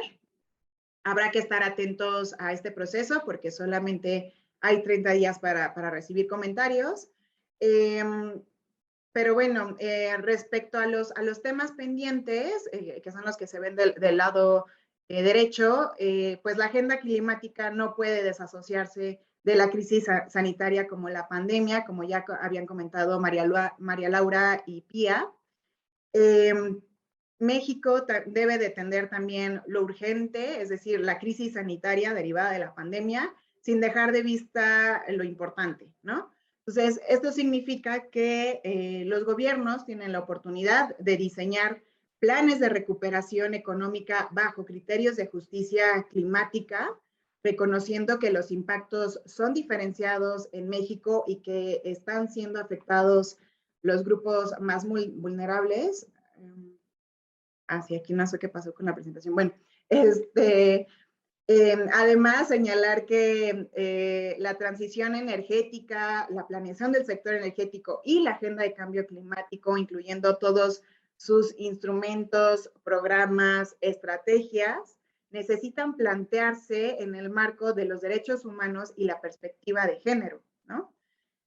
Speaker 2: Habrá que estar atentos a este proceso porque solamente hay 30 días para recibir comentarios. Pero bueno, respecto a los temas pendientes, que son los que se ven del lado derecho, pues la agenda climática no puede desasociarse de la crisis sanitaria como la pandemia, como ya habían comentado María Laura y Pía. México debe de atender también lo urgente, es decir, la crisis sanitaria derivada de la pandemia, sin dejar de vista lo importante, ¿no? Entonces, esto significa que los gobiernos tienen la oportunidad de diseñar planes de recuperación económica bajo criterios de justicia climática, reconociendo que los impactos son diferenciados en México y que están siendo afectados los grupos más vulnerables. sí, aquí no sé qué pasó con la presentación. Bueno, además, señalar que la transición energética, la planeación del sector energético y la agenda de cambio climático, incluyendo todos sus instrumentos, programas, estrategias, necesitan plantearse en el marco de los derechos humanos y la perspectiva de género, ¿no?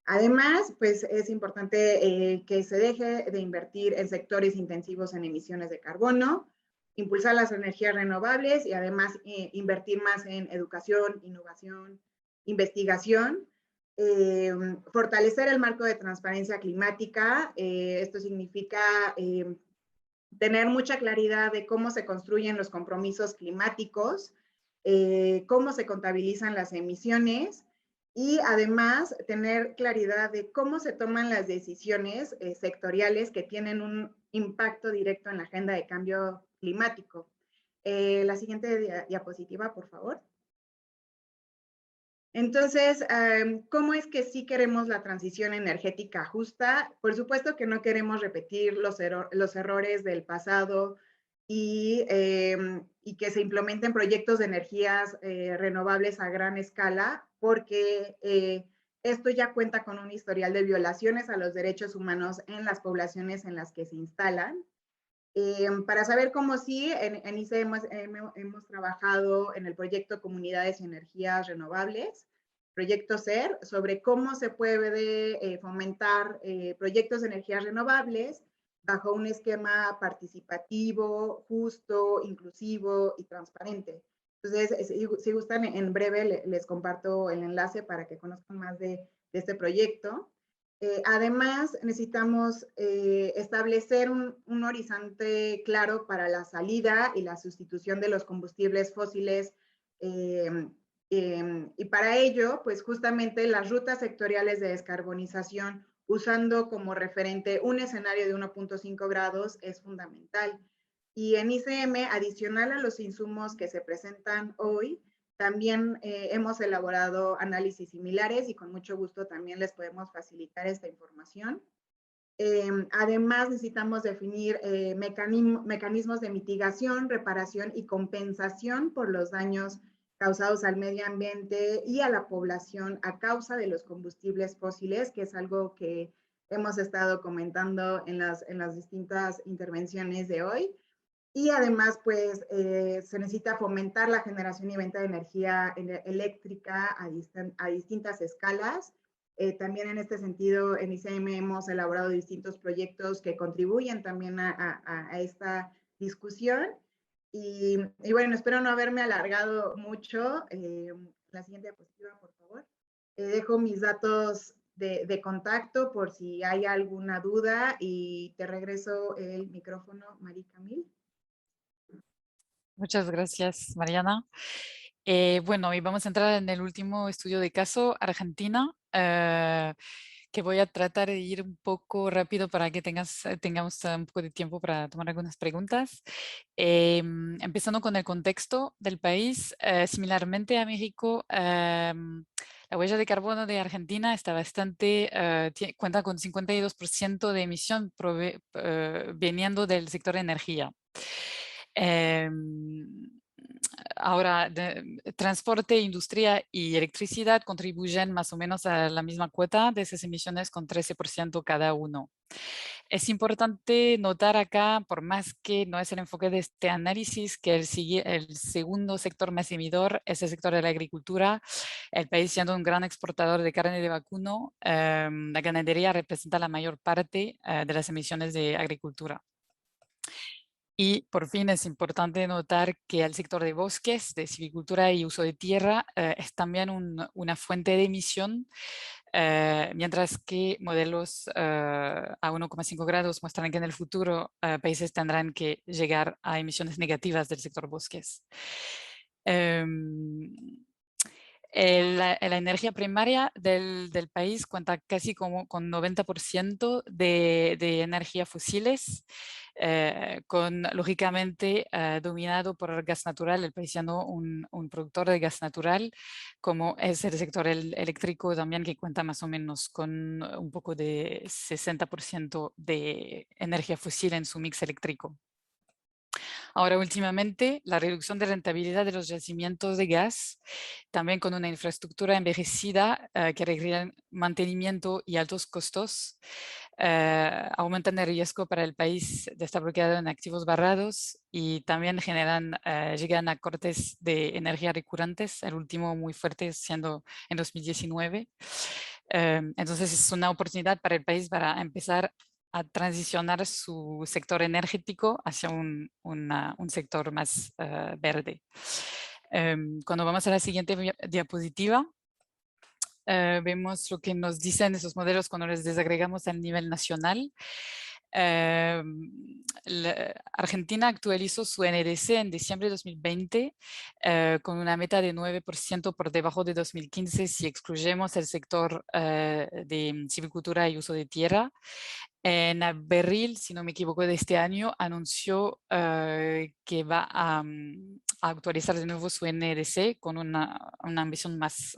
Speaker 2: Además, pues es importante que se deje de invertir en sectores intensivos en emisiones de carbono, impulsar las energías renovables y además invertir más en educación, innovación, investigación, fortalecer el marco de transparencia climática. Esto significa tener mucha claridad de cómo se construyen los compromisos climáticos, cómo se contabilizan las emisiones y además tener claridad de cómo se toman las decisiones sectoriales que tienen un impacto directo en la agenda de cambio climático. La siguiente diapositiva, por favor. Entonces, ¿cómo es que sí queremos la transición energética justa? Por supuesto que no queremos repetir los errores del pasado y que se implementen proyectos de energías renovables a gran escala, porque esto ya cuenta con un historial de violaciones a los derechos humanos en las poblaciones en las que se instalan. Para saber cómo sí, en ICE hemos trabajado en el proyecto Comunidades y Energías Renovables, proyecto SER, sobre cómo se puede fomentar proyectos de energías renovables bajo un esquema participativo, justo, inclusivo y transparente. Entonces, si gustan, en breve les comparto el enlace para que conozcan más de este proyecto. Además, necesitamos establecer un horizonte claro para la salida y la sustitución de los combustibles fósiles y para ello, pues justamente las rutas sectoriales de descarbonización usando como referente un escenario de 1.5 grados es fundamental. Y en ICM, adicional a los insumos que se presentan hoy, también hemos elaborado análisis similares y con mucho gusto también les podemos facilitar esta información. Además, necesitamos definir mecanismos de mitigación, reparación y compensación por los daños causados al medio ambiente y a la población a causa de los combustibles fósiles, que es algo que hemos estado comentando en las distintas intervenciones de hoy. Y además, pues, se necesita fomentar la generación y venta de energía eléctrica a distintas escalas. También en este sentido, en ICM hemos elaborado distintos proyectos que contribuyen también a esta discusión. Y bueno, espero no haberme alargado mucho. La siguiente diapositiva, por favor. Dejo mis datos de contacto por si hay alguna duda y te regreso el micrófono, María Camil.
Speaker 4: Muchas gracias, Mariana. Bueno, y vamos a entrar en el último estudio de caso, Argentina, que voy a tratar de ir un poco rápido para que tengamos un poco de tiempo para tomar algunas preguntas. Empezando con el contexto del país, similarmente a México, la huella de carbono de Argentina está cuenta con 52% de emisión viniendo del sector de energía. Ahora, transporte, industria y electricidad contribuyen más o menos a la misma cuota de esas emisiones con 13% cada uno. Es importante notar acá, por más que no es el enfoque de este análisis, que el segundo sector más emisor es el sector de la agricultura. El país siendo un gran exportador de carne de vacuno, la ganadería representa la mayor parte de las emisiones de agricultura. Y por fin es importante notar que el sector de bosques, de silvicultura y uso de tierra es también una fuente de emisión, mientras que modelos a 1,5 grados muestran que en el futuro países tendrán que llegar a emisiones negativas del sector bosques. La energía primaria del país cuenta casi con 90% de energía fósiles, lógicamente dominado por el gas natural, el país siendo un productor de gas natural, como es el sector eléctrico también, que cuenta más o menos con un poco de 60% de energía fósil en su mix eléctrico. Ahora, últimamente, la reducción de rentabilidad de los yacimientos de gas, también con una infraestructura envejecida que requiere mantenimiento y altos costos, aumentan el riesgo para el país de estar bloqueado en activos barrados y también llegan a cortes de energía recurrentes, el último muy fuerte siendo en 2019. Entonces, es una oportunidad para el país para empezar a transicionar su sector energético hacia un sector más verde. Cuando vamos a la siguiente diapositiva, vemos lo que nos dicen esos modelos cuando les desagregamos al nivel nacional. Argentina actualizó su NDC en diciembre de 2020 con una meta de 9% por debajo de 2015 si excluyemos el sector de silvicultura y uso de tierra. En abril, si no me equivoco, de este año, anunció que va a actualizar de nuevo su NDC con una ambición más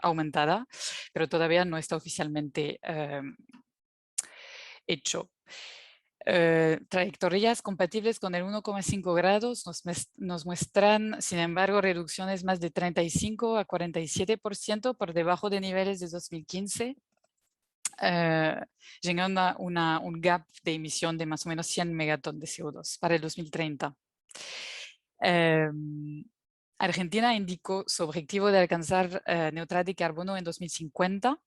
Speaker 4: aumentada, pero todavía no está oficialmente hecho. Trayectorias compatibles con el 1,5 grados nos muestran, sin embargo, reducciones más de 35 a 47% por debajo de niveles de 2015. Llegando a un gap de emisión de más o menos 100 megatons de CO2 para el 2030. Argentina indicó su objetivo de alcanzar neutralidad de carbono en 2050,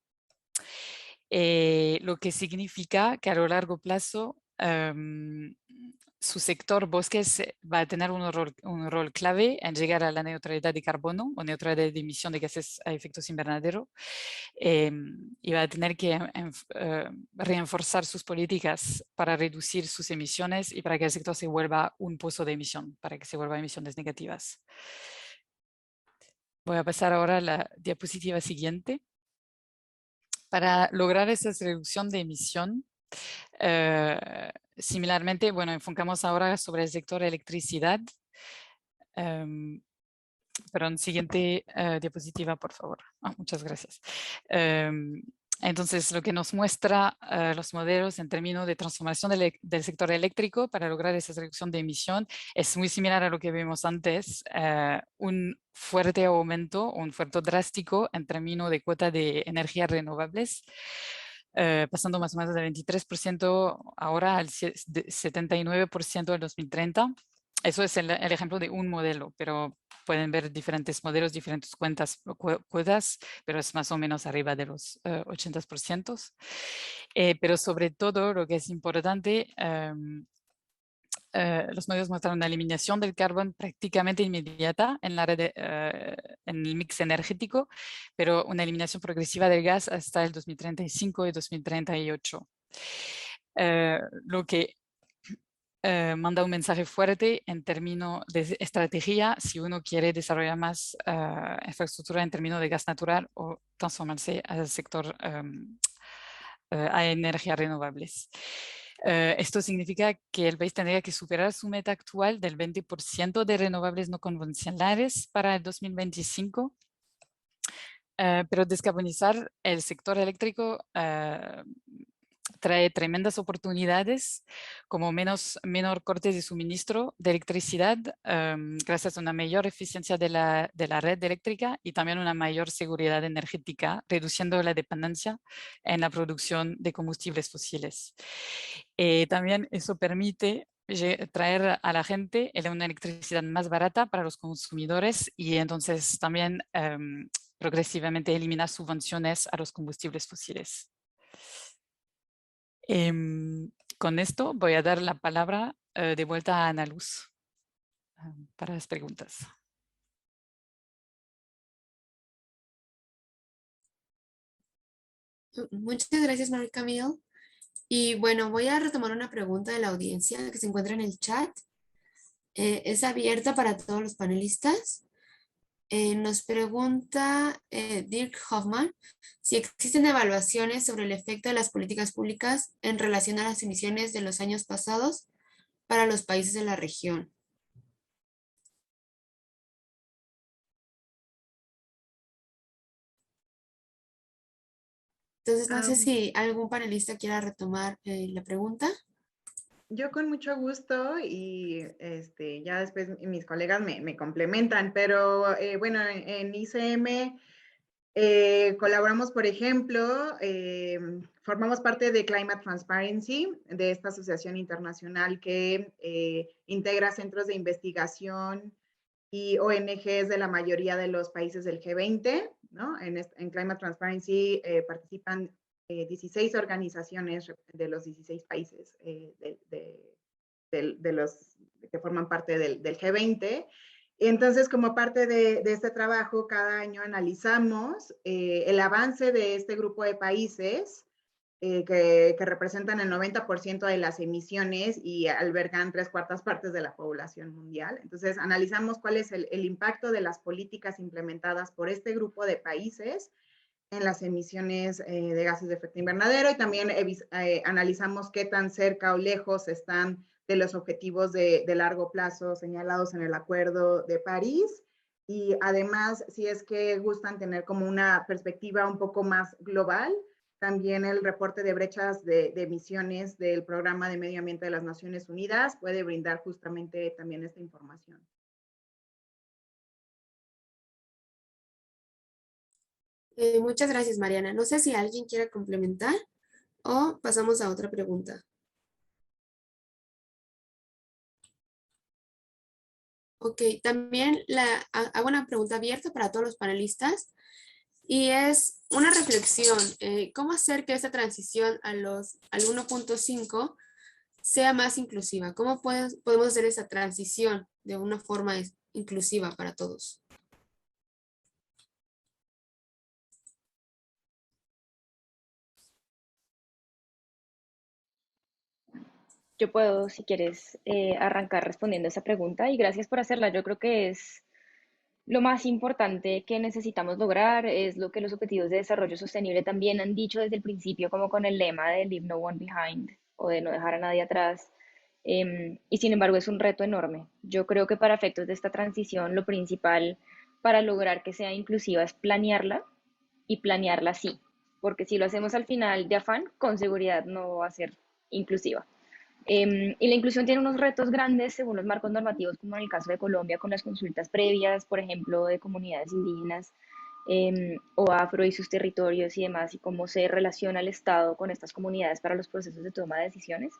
Speaker 4: lo que significa que a lo largo plazo su sector bosques va a tener un rol clave en llegar a la neutralidad de carbono o neutralidad de emisión de gases a efectos invernadero y va a tener que reforzar sus políticas para reducir sus emisiones y para que el sector se vuelva un pozo de emisión, para que se vuelva emisiones negativas. Voy a pasar ahora a la diapositiva siguiente. Para lograr esa reducción de emisión, similarmente, bueno, enfocamos ahora sobre el sector electricidad. Perdón, siguiente diapositiva, por favor. Muchas gracias. Entonces, lo que nos muestra los modelos en términos de transformación del sector eléctrico para lograr esa reducción de emisión es muy similar a lo que vimos antes, un fuerte aumento, un fuerte drástico en términos de cuota de energías renovables, pasando más o menos del 23% ahora al 79% en 2030. Eso es el ejemplo de un modelo, pero pueden ver diferentes modelos, diferentes cuotas, pero es más o menos arriba de los 80%. Pero sobre todo, lo que es importante, los modelos muestran una eliminación del carbón prácticamente inmediata en la red en el mix energético, pero una eliminación progresiva del gas hasta el 2035 y 2038. Lo que manda un mensaje fuerte en términos de estrategia si uno quiere desarrollar más infraestructura en términos de gas natural o transformarse al sector a energías renovables. Esto significa que el país tendría que superar su meta actual del 20% de renovables no convencionales para el 2025. Pero descarbonizar el sector eléctrico trae tremendas oportunidades como menor corte de suministro de electricidad gracias a una mayor eficiencia de la red eléctrica y también una mayor seguridad energética, reduciendo la dependencia en la producción de combustibles fósiles. También eso permite traer a la gente una electricidad más barata para los consumidores y entonces también progresivamente eliminar subvenciones a los combustibles fósiles. Con esto voy a dar la palabra de vuelta a Ana Luz para las preguntas.
Speaker 1: Muchas gracias, María Camille. Y bueno, voy a retomar una pregunta de la audiencia que se encuentra en el chat. Es abierta para todos los panelistas. Nos pregunta Dirk Hoffman si existen evaluaciones sobre el efecto de las políticas públicas en relación a las emisiones de los años pasados para los países de la región. Entonces, no sé si algún panelista quiera retomar la pregunta.
Speaker 2: yo con mucho gusto y ya después mis colegas me complementan, pero bueno, en ICM colaboramos, por ejemplo, formamos parte de Climate Transparency, de esta asociación internacional que integra centros de investigación y ONGs de la mayoría de los países del G20, ¿no? En Climate Transparency participan 16 organizaciones de los 16 países de los que forman parte del G20. Entonces, como parte de este trabajo, cada año analizamos el avance de este grupo de países que representan el 90% de las emisiones y albergan 3/4 partes de la población mundial. Entonces, analizamos cuál es el impacto de las políticas implementadas por este grupo de países en las emisiones de gases de efecto invernadero y también analizamos qué tan cerca o lejos están de los objetivos de largo plazo señalados en el Acuerdo de París. Y además, si es que gustan tener como una perspectiva un poco más global, también el reporte de brechas de emisiones del Programa de Medio Ambiente de las Naciones Unidas puede brindar justamente también esta información.
Speaker 1: Muchas gracias, Mariana. No sé si alguien quiere complementar o pasamos a otra pregunta. Ok, también hago una pregunta abierta para todos los panelistas y es una reflexión. ¿Cómo hacer que esta transición al 1.5 sea más inclusiva? ¿Cómo podemos hacer esa transición de una forma inclusiva para todos?
Speaker 7: Yo puedo, si quieres, arrancar respondiendo esa pregunta y gracias por hacerla. Yo creo que es lo más importante que necesitamos lograr, es lo que los objetivos de desarrollo sostenible también han dicho desde el principio, como con el lema de Leave No One Behind o de no dejar a nadie atrás. Y sin embargo es un reto enorme. Yo creo que para efectos de esta transición, lo principal para lograr que sea inclusiva es planearla y planearla así, porque si lo hacemos al final de afán, con seguridad no va a ser inclusiva. Y la inclusión tiene unos retos grandes según los marcos normativos, como en el caso de Colombia, con las consultas previas, por ejemplo, de comunidades indígenas o afro y sus territorios y demás, y cómo se relaciona el Estado con estas comunidades para los procesos de toma de decisiones.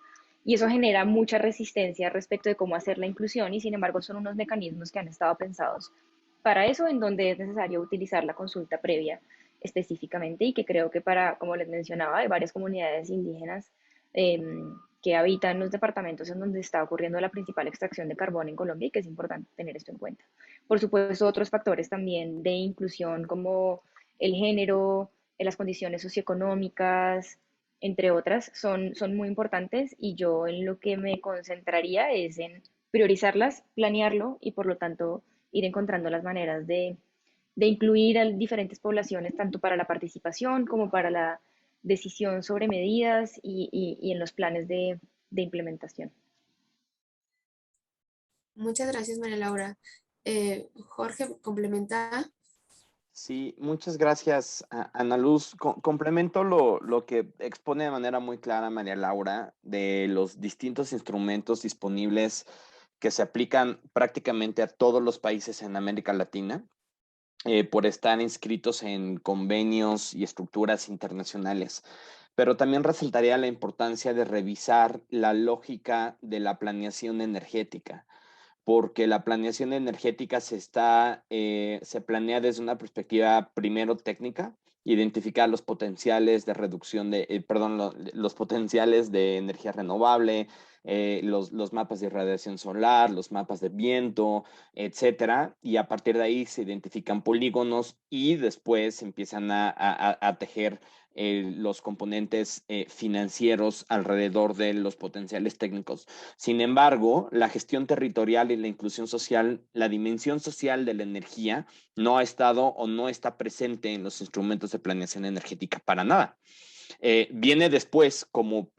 Speaker 7: Y eso genera mucha resistencia respecto de cómo hacer la inclusión, y sin embargo son unos mecanismos que han estado pensados para eso, en donde es necesario utilizar la consulta previa específicamente, y que creo que para, como les mencionaba, hay varias comunidades indígenas que habitan los departamentos en donde está ocurriendo la principal extracción de carbón en Colombia y que es importante tener esto en cuenta. Por supuesto, otros factores también de inclusión como el género, las condiciones socioeconómicas, entre otras, son muy importantes y yo en lo que me concentraría es en priorizarlas, planearlo y por lo tanto ir encontrando las maneras de incluir a diferentes poblaciones, tanto para la participación como para la decisión sobre medidas y en los planes de implementación.
Speaker 1: Muchas gracias, María Laura. Jorge, complementa.
Speaker 3: Sí, muchas gracias, Ana Luz. Complemento lo que expone de manera muy clara María Laura de los distintos instrumentos disponibles que se aplican prácticamente a todos los países en América Latina por estar inscritos en convenios y estructuras internacionales. Pero también resaltaría la importancia de revisar la lógica de la planeación energética, porque la planeación energética se planea desde una perspectiva primero técnica, identificar los potenciales de reducción los potenciales de energía renovable, los mapas de radiación solar, los mapas de viento, etcétera, y a partir de ahí se identifican polígonos y después se empiezan a tejer los componentes financieros alrededor de los potenciales técnicos. Sin embargo, la gestión territorial y la inclusión social, la dimensión social de la energía no ha estado o no está presente en los instrumentos de planeación energética para nada. Viene después como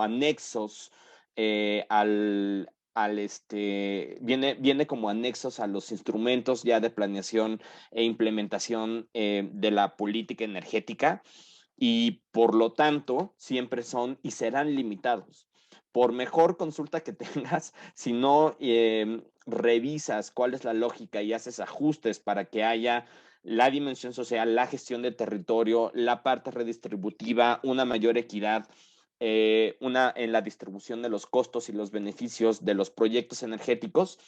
Speaker 3: anexos viene como anexos a los instrumentos ya de planeación e implementación de la política energética, y por lo tanto siempre son y serán limitados. Por mejor consulta que tengas, si no revisas cuál es la lógica y haces ajustes para que haya la dimensión social, la gestión de territorio, la parte redistributiva, una mayor equidad, en la distribución de los costos y los beneficios de los proyectos energéticos,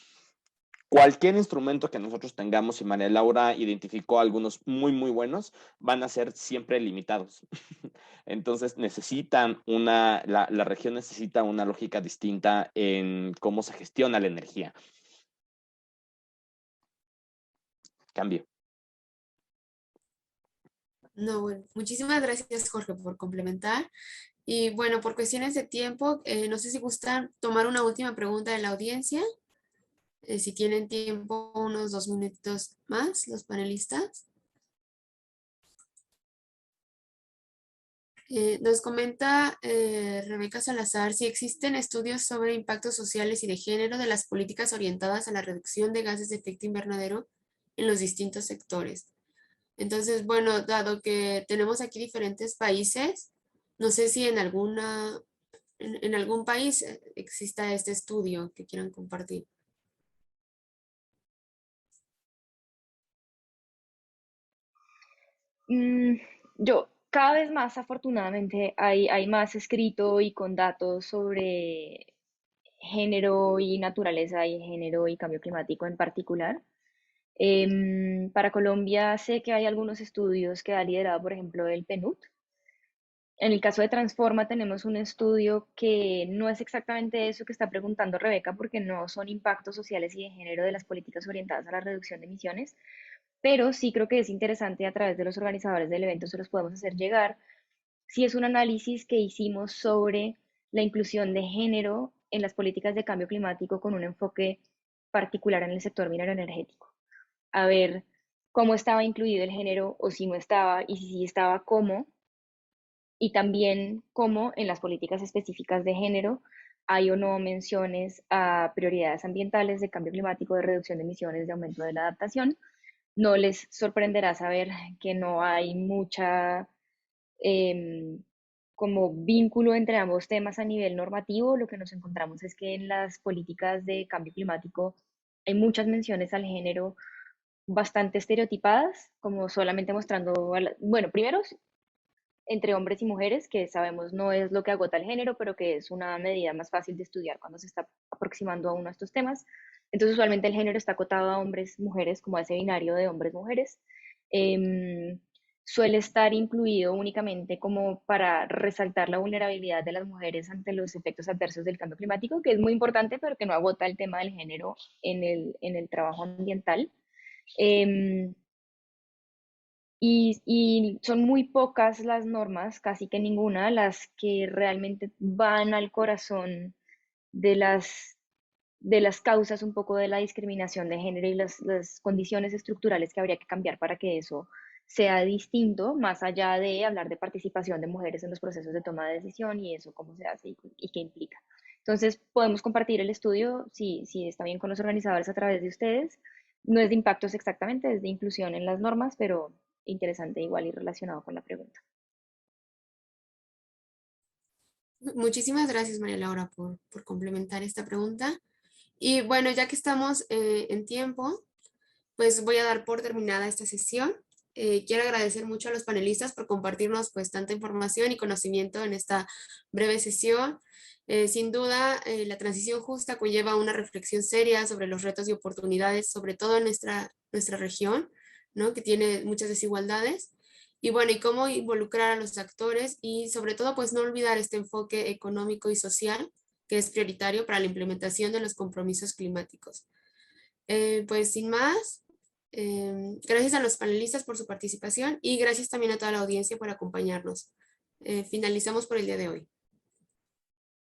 Speaker 3: cualquier instrumento que nosotros tengamos, y María Laura identificó algunos muy, muy buenos, van a ser siempre limitados. Entonces la región necesita una lógica distinta en cómo se gestiona la energía. Cambio.
Speaker 1: No, bueno, muchísimas gracias, Jorge, por complementar. Y bueno, por cuestiones de tiempo, no sé si gustan tomar una última pregunta de la audiencia. Si tienen tiempo, unos 2 minutos más, los panelistas. Nos comenta Rebeca Salazar si existen estudios sobre impactos sociales y de género de las políticas orientadas a la reducción de gases de efecto invernadero en los distintos sectores. Entonces, bueno, dado que tenemos aquí diferentes países, no sé si en algún país exista este estudio que quieran compartir.
Speaker 7: Yo, cada vez más, afortunadamente, hay más escrito y con datos sobre género y naturaleza y género y cambio climático en particular. Para Colombia sé que hay algunos estudios que ha liderado, por ejemplo, el PNUD. En el caso de Transforma tenemos un estudio que no es exactamente eso que está preguntando Rebeca, porque no son impactos sociales y de género de las políticas orientadas a la reducción de emisiones, pero sí creo que es interesante a través de los organizadores del evento se los podemos hacer llegar. Sí es un análisis que hicimos sobre la inclusión de género en las políticas de cambio climático con un enfoque particular en el sector minero energético. A ver cómo estaba incluido el género o si no estaba y si sí estaba, cómo, y también cómo en las políticas específicas de género hay o no menciones a prioridades ambientales de cambio climático, de reducción de emisiones, de aumento de la adaptación. No les sorprenderá saber que no hay mucha como vínculo entre ambos temas a nivel normativo. Lo que nos encontramos es que en las políticas de cambio climático hay muchas menciones al género bastante estereotipadas, como solamente mostrando, bueno, primero entre hombres y mujeres, que sabemos no es lo que agota el género, pero que es una medida más fácil de estudiar cuando se está aproximando a uno de estos temas. Entonces, usualmente el género está acotado a hombres, mujeres, como a ese binario de hombres, mujeres. Suele estar incluido únicamente como para resaltar la vulnerabilidad de las mujeres ante los efectos adversos del cambio climático, que es muy importante, pero que no agota el tema del género en el trabajo ambiental. Y son muy pocas las normas, casi que ninguna, las que realmente van al corazón de las causas un poco de la discriminación de género y las condiciones estructurales que habría que cambiar para que eso sea distinto, más allá de hablar de participación de mujeres en los procesos de toma de decisión y eso, cómo se hace y qué implica. Entonces, podemos compartir el estudio, si está bien con los organizadores a través de ustedes. No es de impactos exactamente, es de inclusión en las normas, pero interesante igual y relacionado con la pregunta.
Speaker 1: Muchísimas gracias, María Laura, por complementar esta pregunta. Y bueno, ya que estamos en tiempo, pues voy a dar por terminada esta sesión. Quiero agradecer mucho a los panelistas por compartirnos pues tanta información y conocimiento en esta breve sesión. Sin duda, la transición justa conlleva una reflexión seria sobre los retos y oportunidades, sobre todo en nuestra región, ¿no? Que tiene muchas desigualdades. Y bueno, y cómo involucrar a los actores y sobre todo pues no olvidar este enfoque económico y social que es prioritario para la implementación de los compromisos climáticos. Pues sin más, gracias a los panelistas por su participación y gracias también a toda la audiencia por acompañarnos. Finalizamos por el día de hoy.